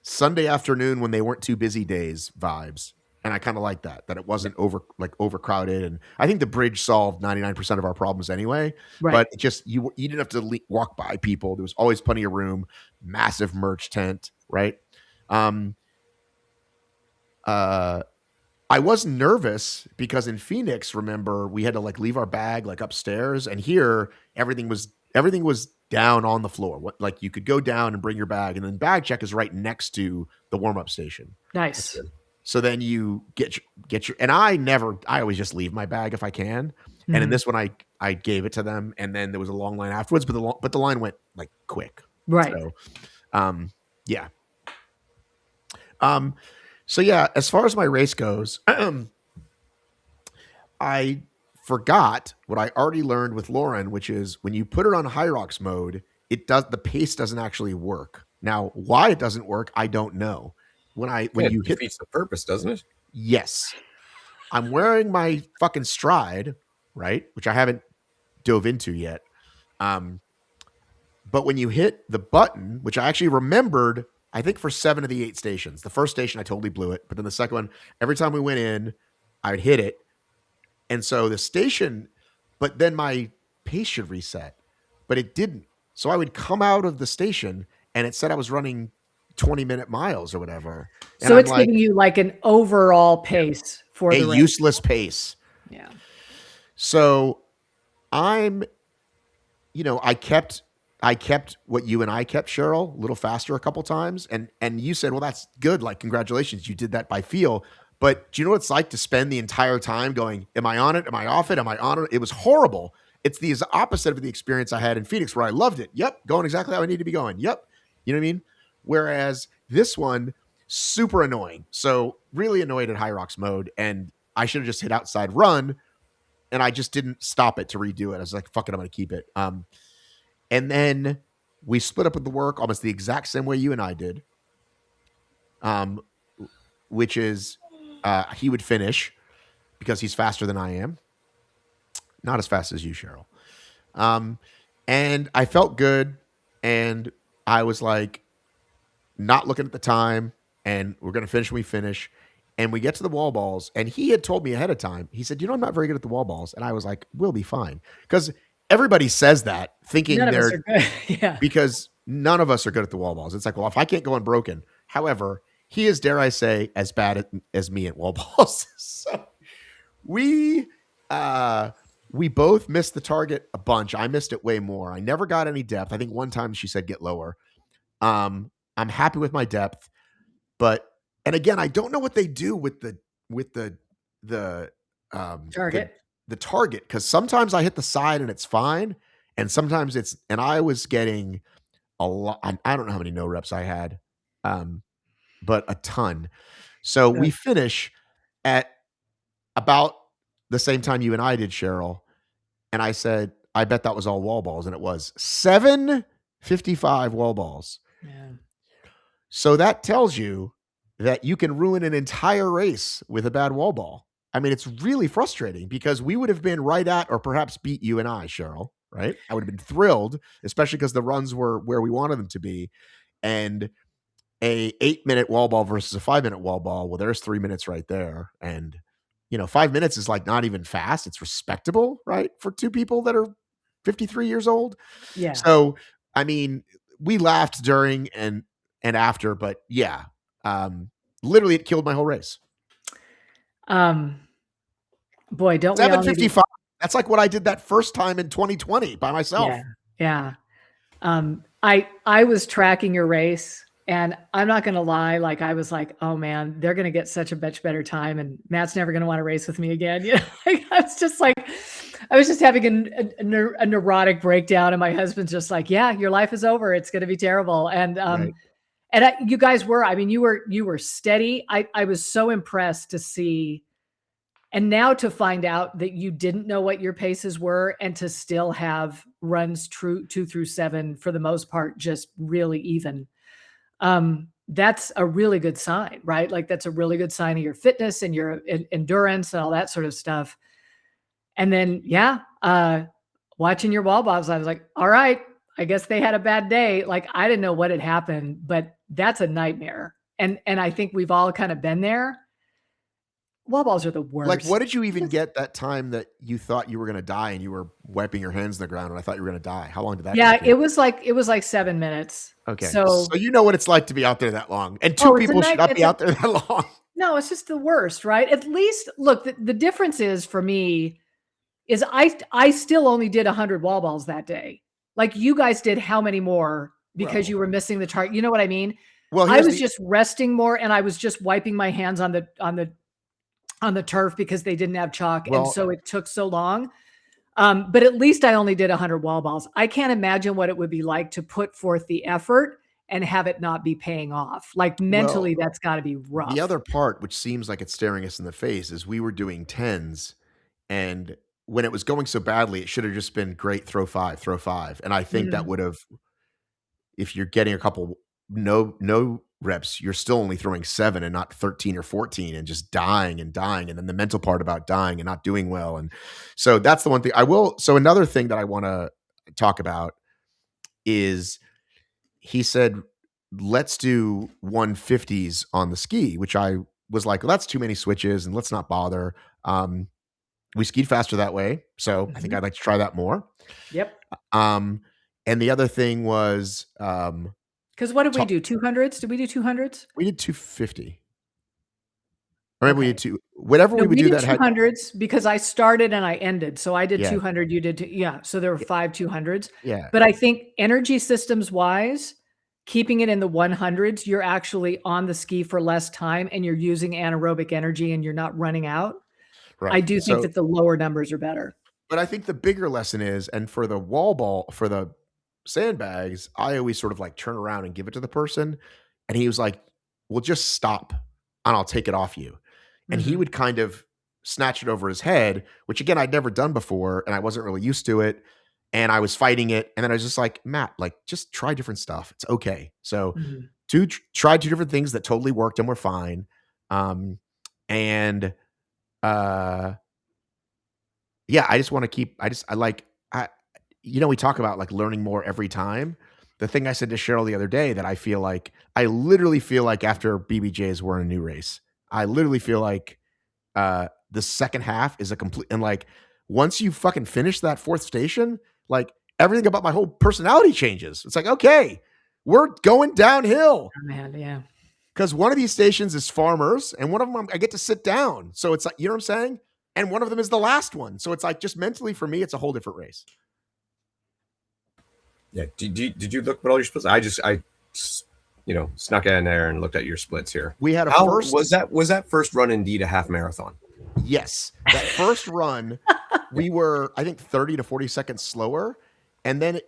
Sunday afternoon when they weren't too busy days vibes. And I kind of like that it wasn't overcrowded. And I think the bridge solved 99% of our problems anyway. Right. But it just, you didn't have to walk by people. There was always plenty of room, massive merch tent, right? I was nervous because in Phoenix, remember, we had to like leave our bag like upstairs, and here everything was down on the floor. What, like you could go down and bring your bag, and then bag check is right next to the warm-up station. Nice. So then you get your, and I always just leave my bag if I can. And in this one, I gave it to them, and then there was a long line afterwards, but the line went like quick. Right. So, yeah. So yeah, as far as my race goes, I forgot what I already learned with Lauren, which is when you put it on HYROX mode, the pace doesn't actually work. Now, why it doesn't work, I don't know. When you hit, defeats the purpose, doesn't it? Yes. I'm wearing my fucking Stride, right? Which I haven't dove into yet. But when you hit the button, which I actually remembered, I think for 7 of the 8 stations. The first station, I totally blew it. But then the second one, every time we went in, I would hit it. And so the station, but then my pace should reset. But it didn't. So I would come out of the station, and it said I was running 20-minute miles or whatever. And so it's giving you like an overall pace for a useless pace. Yeah. So I kept what you and I kept, Cheryl, a little faster a couple times. And you said, well, that's good. Like, congratulations. You did that by feel. But do you know what it's like to spend the entire time going, am I on it? Am I off it? Am I on it? It was horrible. It's the opposite of the experience I had in Phoenix where I loved it. Yep. Going exactly how I need to be going. Yep. You know what I mean? Whereas this one, super annoying. So really annoyed at HYROX mode. And I should have just hit outside run. And I just didn't stop it to redo it. I was like, fuck it, I'm going to keep it. And then we split up with the work almost the exact same way you and I did. Which is he would finish because he's faster than I am. Not as fast as you, Cheryl. And I felt good. And I was like, not looking at the time. And we're going to finish when we finish. And we get to the wall balls. And he had told me ahead of time. He said, I'm not very good at the wall balls. And I was like, we'll be fine. Because everybody says that thinking they're good. Yeah. Because none of us are good at the wall balls. It's like, well, if I can't go unbroken. However, he is, dare I say, as bad as me at wall balls. So we both missed the target a bunch. I missed it way more. I never got any depth. I think one time she said get lower. I'm happy with my depth, and again, I don't know what they do with the target. The target, because sometimes I hit the side and it's fine, and sometimes and I was getting a lot. I don't know how many no reps I had, but a ton. So we Good. finish at about the same time you and I did, Cheryl. And I said, I bet that was all wall balls. And it was 755 wall balls. Yeah. So that tells you that you can ruin an entire race with a bad wall ball. I mean, it's really frustrating because we would have been right at or perhaps beat you and I, Cheryl, right? I would have been thrilled, especially because the runs were where we wanted them to be. And a 8-minute wall ball versus a 5-minute wall ball, well, there's 3 minutes right there. And, 5 minutes is like not even fast. It's respectable, right? For two people that are 53 years old. Yeah. So, I mean, we laughed during and after, but yeah, literally it killed my whole race. Boy, don't we all need 755. That's like what I did that first time in 2020 by myself. Yeah. I was tracking your race, and I'm not going to lie. Like, I was like, oh man, they're going to get such a much better time, and Matt's never going to want to race with me again. Like, I was just having a neurotic breakdown, and my husband's just like, yeah, your life is over. It's going to be terrible. And, Right. and you guys were, I mean, you were steady. I was so impressed to see. And now to find out that you didn't know what your paces were and to still have runs 2 through 7 for the most part, just really even. That's a really good sign, right? Like that's a really good sign of your fitness and your endurance and all that sort of stuff. And then, watching your wall balls, I was like, all right, I guess they had a bad day. Like I didn't know what had happened, but that's a nightmare. And I think we've all kind of been there. Wall balls are the worst. Like, what did you even get that time that you thought you were going to die and you were wiping your hands in the ground and I thought you were going to die? How long did that take you? It was like 7 minutes. Okay. So you know what it's like to be out there that long. And two people should not be out there that long. No, it's just the worst, right? At least, look, the difference is for me is I still only did 100 wall balls that day. Like you guys did how many more because you were missing the target? You know what I mean? Well, I was just resting more and I was just wiping my hands on the turf because they didn't have chalk. And so it took so long. But at least I only did 100 wall balls. I can't imagine what it would be like to put forth the effort and have it not be paying off. Like mentally, that's got to be rough. The other part, which seems like it's staring us in the face, is we were doing 10s. And when it was going so badly, it should have just been great, throw five. And I think that would have, if you're getting a couple no reps, you're still only throwing 7 and not 13 or 14 and just dying. And then the mental part about dying and not doing well. And so that's the one thing I will. So another thing that I want to talk about is he said, let's do 150s on the ski, which I was like, well, that's too many switches and let's not bother. We skied faster that way. So I think I'd like to try that more. Yep. And the other thing was, because what did we do? 200s? Did we do 200s? We did 250. Or maybe we did two. Whatever we would do that 200s because I started and I ended. So I did 200. You did So there were 5 200s. Yeah. But I think energy systems wise, keeping it in the 100s, you're actually on the ski for less time and you're using anaerobic energy and you're not running out. Right. I do think that the lower numbers are better. But I think the bigger lesson is, and for the wall ball, for the sandbags, I always sort of like turn around and give it to the person. And he was like, well, just stop and I'll take it off you. And he would kind of snatch it over his head, which again, I'd never done before. And I wasn't really used to it. And I was fighting it. And then I was just like, Matt, like just try different stuff. It's okay. So tried 2 different things that totally worked and were fine. I just want to keep, we talk about like learning more every time. The thing I said to Cheryl the other day that I literally feel like after BBJs we're in a new race. I literally feel like the second half is a complete, and like once you fucking finish that 4th station, like everything about my whole personality changes. It's like, okay, we're going downhill. Oh, man, yeah. Because one of these stations is farmers and one of them I get to sit down. So it's like, you know what I'm saying? And one of them is the last one. So it's like just mentally for me, it's a whole different race. Yeah. Did you look at all your splits? I snuck in there and looked at your splits here. We had was that first run indeed a half marathon? Yes. That first run, we were, I think 30 to 40 seconds slower. And then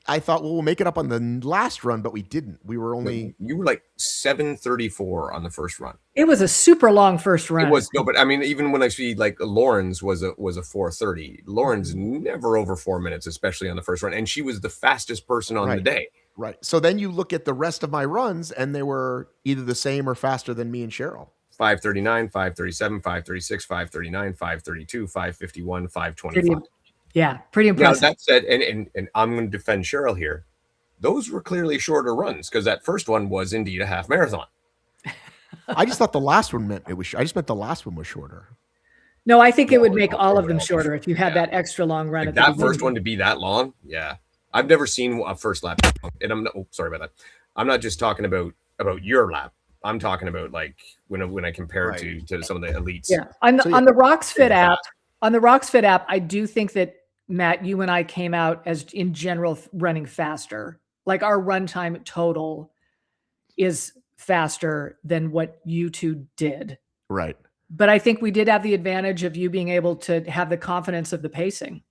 I thought, well, we'll make it up on the last run, but we didn't. We were only You were like 7:34 on the first run. It was a super long first run. It was no, but I mean, even when I see like Lauren's was a 4:30. Lauren's never over 4 minutes, especially on the first run, and she was the fastest person on the day. Right. So then you look at the rest of my runs, and they were either the same or faster than me and Cheryl. 5:39, 5:37, 5:36, 5:39, 5:32, 5:51, 5:25. Yeah, pretty impressive. Now that said, and I'm going to defend Cheryl here. Those were clearly shorter runs because that first one was indeed a half marathon. I just thought the last one meant it was. I just meant the last one was shorter. No, I think it would make all of them shorter if you had that extra long run. Like that first one to be that long, yeah. I've never seen a first lap, and I'm not, sorry about that. I'm not just talking about your lap. I'm talking about like when I compare it to some of the elites. Yeah, on the ROX Fit app, I do think that Matt, you and I came out as in general running faster. Like our run time total is faster than what you two did. Right. But I think we did have the advantage of you being able to have the confidence of the pacing.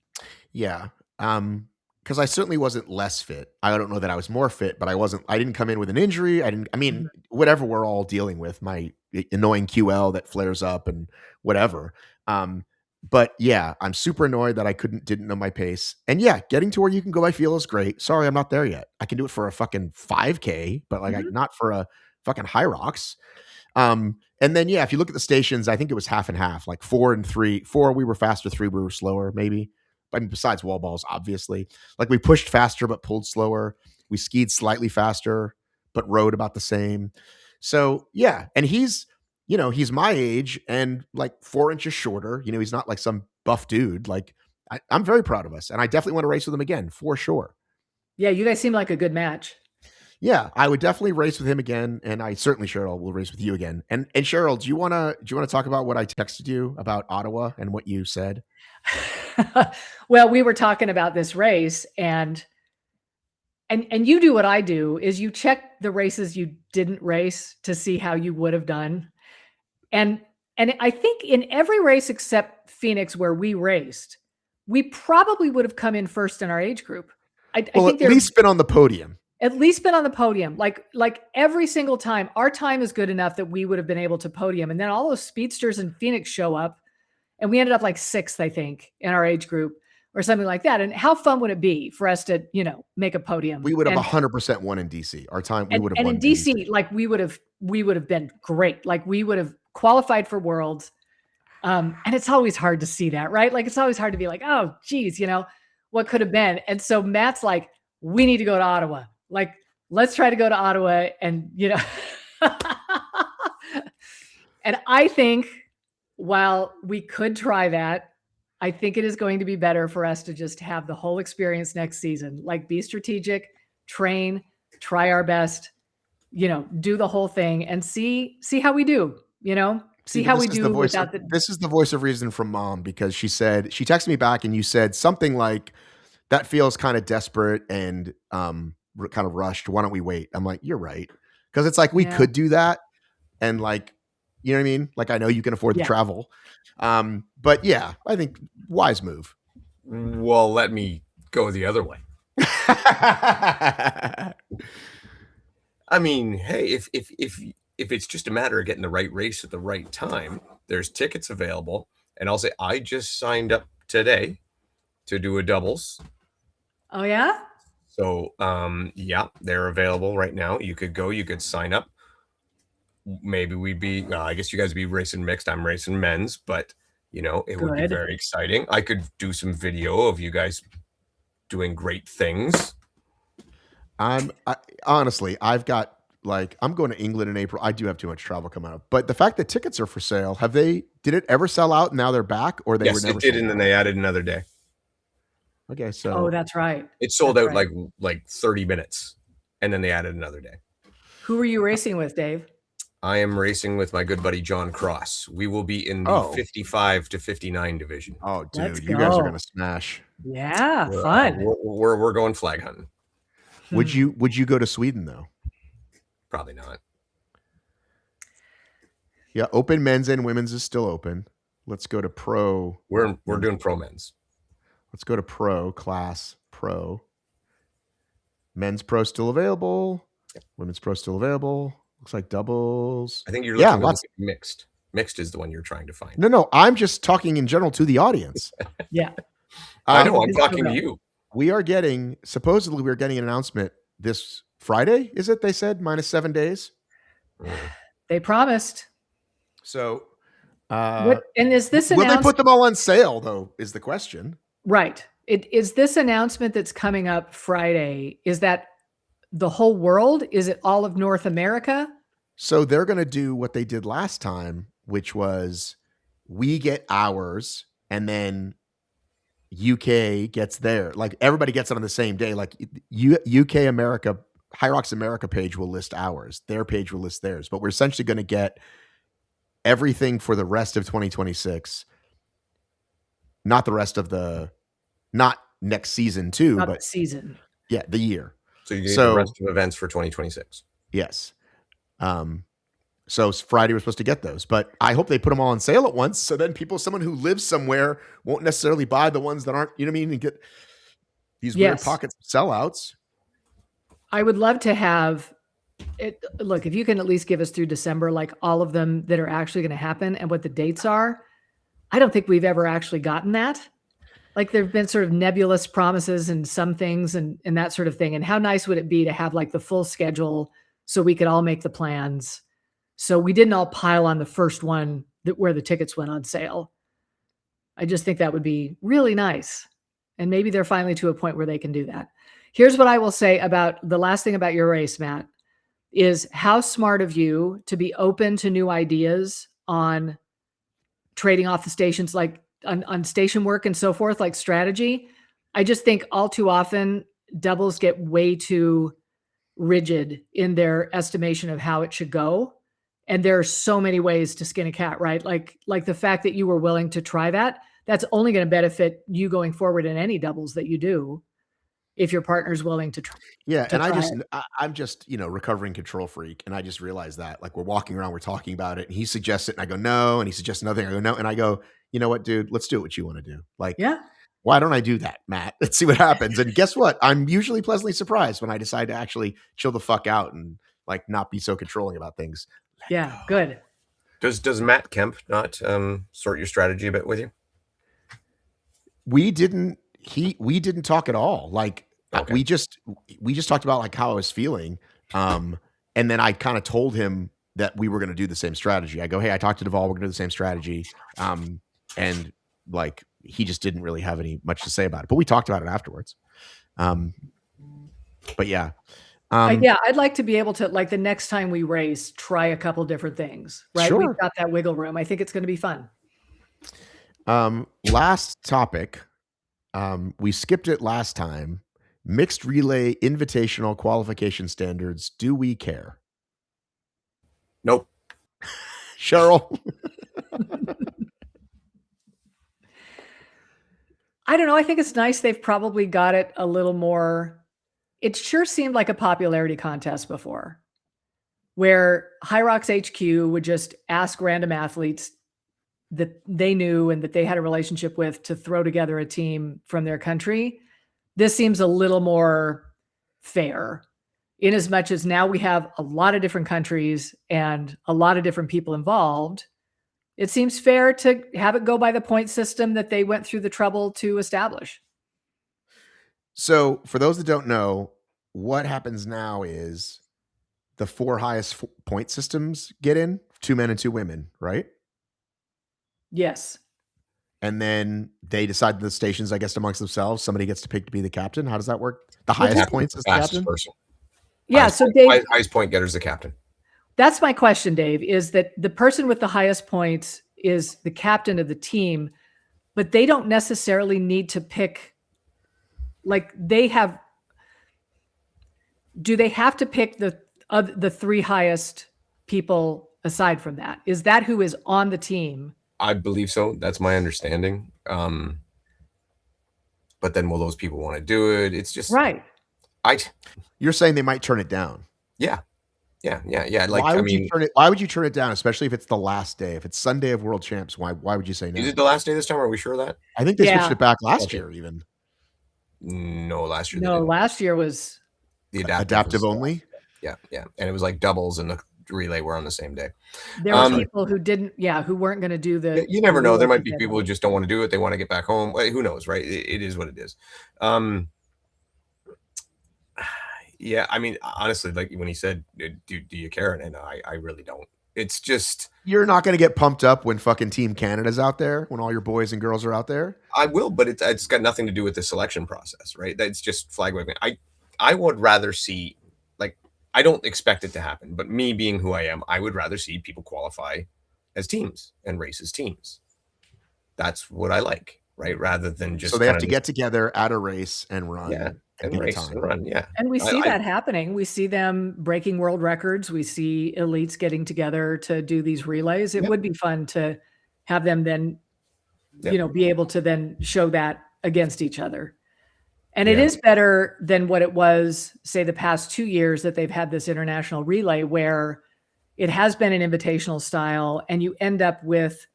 Yeah. Because I certainly wasn't less fit. I don't know that I was more fit, but I didn't come in with an injury. Whatever we're all dealing with, my annoying QL that flares up and whatever. But yeah, I'm super annoyed that I didn't know my pace. And yeah, getting to where you can go by feel is great. Sorry, I'm not there yet. I can do it for a fucking 5K, but not for a fucking HYROX. And then yeah, if you look at the stations, I think it was half and half, like 4 and 3. 4 we were faster, 3 we were slower, maybe. I mean, besides wall balls, obviously. Like we pushed faster but pulled slower. We skied slightly faster but rode about the same. So yeah, and he's my age and like 4 inches shorter. He's not like some buff dude. Like I'm very proud of us, and I definitely want to race with him again for sure. Yeah, you guys seem like a good match. Yeah, I would definitely race with him again, and I certainly, Cheryl, will race with you again. And Cheryl, do you want to talk about what I texted you about Ottawa and what you said? Well, we were talking about this race, and you do what I do is you check the races you didn't race to see how you would have done. And I think in every race except Phoenix where we raced, we probably would have come in first in our age group. I think at least been on the podium. At least been on the podium. Like every single time, our time is good enough that we would have been able to podium. And then all those speedsters in Phoenix show up, and we ended up like 6th, I think, in our age group or something like that. And how fun would it be for us to, make a podium? We would have 100% won in DC. Our time, we would have won. And in DC, like we would have been great. Like we would have qualified for Worlds. And it's always hard to see that, right? Like it's always hard to be like, oh, geez, what could have been? And so Matt's like, we need to go to Ottawa. Like, let's try to go to Ottawa and, and I think while we could try that, I think it is going to be better for us to just have the whole experience next season. Like be strategic, train, try our best, do the whole thing and see how we do, see how we do without This is the voice of reason from Mom, because she texted me back and you said something like, that feels kind of desperate and kind of rushed. Why don't we wait? I'm like, you're right. Because it's like we could do that. And like, you know what I mean? Like, I know you can afford the travel. But yeah, I think wise move. Well, let me go the other way. I mean, hey, if it's just a matter of getting the right race at the right time, there's tickets available. And I'll say, I just signed up today to do a doubles. Oh yeah? So, yeah, they're available right now. You could go, you could sign up. Maybe we'd be, I guess you guys would be racing mixed. I'm racing men's, but it would be very exciting. I could do some video of you guys doing great things. Honestly, I've got I'm going to England in April. I do have too much travel coming up, but the fact that tickets are for sale, did it ever sell out? And now they're back, or they were never? Yes, it did, and then they added another day. Okay, so oh, that's right. It sold out like 30 minutes, and then they added another day. Who are you racing with, Dave? I am racing with my good buddy John Cross. We will be in the 55 to 59 division. Oh, dude, you guys are gonna smash. Yeah, fun. We're going flag hunting. Would you go to Sweden though? Probably not. Yeah, open men's and women's is still open. Let's go to pro. We're doing pro men's. Let's go to pro class pro. Men's pro still available. Women's pro still available. Looks like doubles. I think you're looking lots. at mixed. Mixed is the one you're trying to find. No. I'm just talking in general to the audience. Yeah. I know. I'm talking to you. Supposedly we're getting an announcement this Friday. Is it? They said minus 7 days. They promised. So, and is this will they put them all on sale though? Is the question. Right. Is this announcement that's coming up Friday? Is that the whole world? Is it all of North America? So they're going to do what they did last time, which was we get ours and then UK gets there. Like everybody gets it on the same day. Like UK America, HYROX America page will list ours. Their page will list theirs. But we're essentially going to get everything for the rest of 2026. Not the rest of not next season too, but season. Yeah, the year. So you get the rest of events for 2026. Yes. So Friday we're supposed to get those, but I hope they put them all on sale at once. So then someone who lives somewhere won't necessarily buy the ones that aren't, you know what I mean? And get these weird pockets of sellouts. I would love to have it. Look, if you can at least give us through December, like all of them that are actually going to happen and what the dates are. I don't think we've ever actually gotten that. Like there've been sort of nebulous promises and some things and that sort of thing. And how nice would it be to have like the full schedule so we could all make the plans. So we didn't all pile on the first one where the tickets went on sale. I just think that would be really nice. And maybe they're finally to a point where they can do that. Here's what I will say about the last thing about your race, Matt, is how smart of you to be open to new ideas on trading off the stations, like on station work and so forth, like strategy. I just think all too often doubles get way too rigid in their estimation of how it should go. And there are so many ways to skin a cat, right? Like the fact that you were willing to try that, that's only going to benefit you going forward in any doubles that you do if your partner's willing to try. Yeah. And I'm just, recovering control freak. And I just realized that like we're walking around, we're talking about it and he suggests it and I go, no. And he suggests another thing. I go, no. And I go, you know what, dude, let's do what you want to do. Like, yeah. Why don't I do that, Matt? Let's see what happens. And guess what? I'm usually pleasantly surprised when I decide to actually chill the fuck out and like not be so controlling about things. Yeah, good. Does Matt Kemp not sort your strategy a bit with you? We didn't talk at all. Like okay. we just talked about like how I was feeling. And then I kind of told him that we were going to do the same strategy. I go, hey, I talked to Duvall, we're going to do the same strategy. And like he just didn't really have much to say about it, but we talked about it afterwards. But yeah. I'd like to be able to, like the next time we race, try a couple different things, right? Sure. We've got that wiggle room. I think it's going to be fun. Last topic. We skipped it last time. Mixed relay invitational qualification standards. Do we care? Nope. Cheryl. I don't know. I think it's nice. They've probably got it a little more. It sure seemed like a popularity contest before where HYROX HQ would just ask random athletes that they knew and that they had a relationship with to throw together a team from their country. This seems a little more fair in as much as now we have a lot of different countries and a lot of different people involved. It seems fair to have it go by the point system that they went through the trouble to establish. So for those that don't know, what happens now is the 4 highest point systems get in, 2 men and 2 women, right? Yes. And then they decide the stations, I guess, amongst themselves. Somebody gets to pick to be the captain. How does that work? The highest points is the captain? Person. Yeah. So Dave, highest point getter is the captain. That's my question, Dave, is that the person with the highest points is the captain of the team, but they don't necessarily need to pick, like do they have to pick the 3 highest people aside from that? Is that who is on the team? I believe so. That's my understanding. But then will those people want to do it? It's just right. You're saying they might turn it down. Yeah. Like, why would you turn it down, especially if it's the last day? If it's Sunday of World Champs, why would you say no? Is it the last day this time? Are we sure of that? I think they switched it back last year even. No, last year. No, last year was The Adaptive only. Yeah, and it was like doubles and the relay were on the same day. There were people who didn't, who weren't going to do the. You never know. There might be together. people who just don't want to do it. They want to get back home. Who knows, right? It is what it is. Yeah, I mean, honestly, like when he said, "Do you care?" and I really don't. It's just you're not going to get pumped up when fucking Team Canada's out there, when all your boys and girls are out there. I will, but it's got nothing to do with the selection process, right? That's just flag waving. I would rather see, like, I don't expect it to happen, but me being who I am, I would rather see people qualify as teams and race as teams. That's what I like, right? Rather than just so they have to get together at a race and run. Yeah. And race and run, yeah. And we see that happening. We see them breaking world records. We see elites getting together to do these relays. It would be fun to have them then, be able to then show that against each other. And it is better than what it was, say, the past 2 years that they've had this international relay where it has been an invitational style and you end up with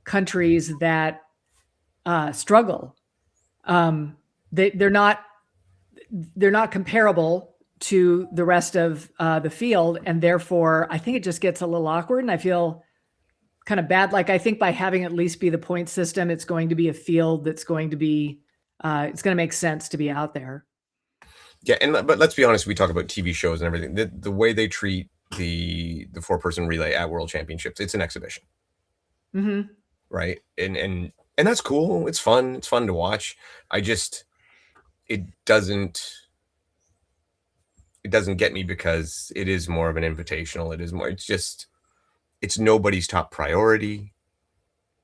countries that struggle. They're not comparable to the rest of the field. And therefore, I think it just gets a little awkward. And I feel kind of bad. Like, I think by having at least be the point system, it's going to be a field that's going to be, it's going to make sense to be out there. Yeah. But let's be honest, we talk about TV shows and everything. The way they treat the 4-person relay at World Championships, it's an exhibition. Mm-hmm. Right. And that's cool. It's fun. It's fun to watch. It doesn't get me because it is more of an invitational. It's nobody's top priority.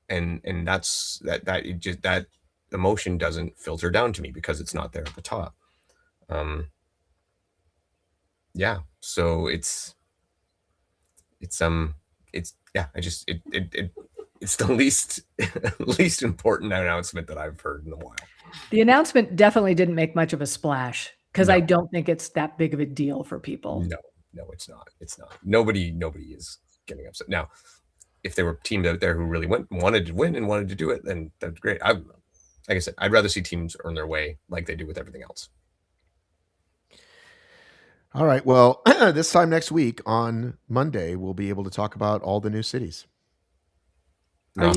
And that emotion doesn't filter down to me because it's not there at the top. Yeah. So it's the least important announcement that I've heard in a while. The announcement definitely didn't make much of a splash because I don't think it's that big of a deal for people. No, it's not. It's not. Nobody is getting upset. Now, if there were teams out there who really wanted to win and wanted to do it, then that's great. Like I said, I'd rather see teams earn their way like they do with everything else. All right. Well, this time next week on Monday, we'll be able to talk about all the new cities. Are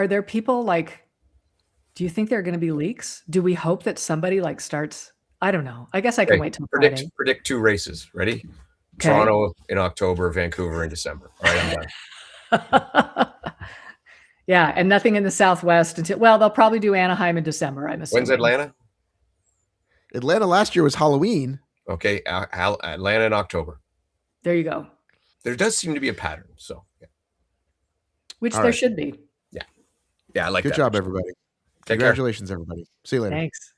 there people like, do you think there are going to be leaks? Do we hope that somebody starts? I don't know. I guess I can wait till Friday. Predict 2 races. Ready? Okay. Toronto in October, Vancouver in December. All right, I'm done. Yeah, and nothing in the Southwest until, they'll probably do Anaheim in December, I'm assuming. When's Atlanta? Atlanta last year was Halloween. Okay, Atlanta in October. There you go. There does seem to be a pattern, so yeah. Which there should be. Yeah, I like that. Good job, everybody. Congratulations, everybody. See you later. Thanks.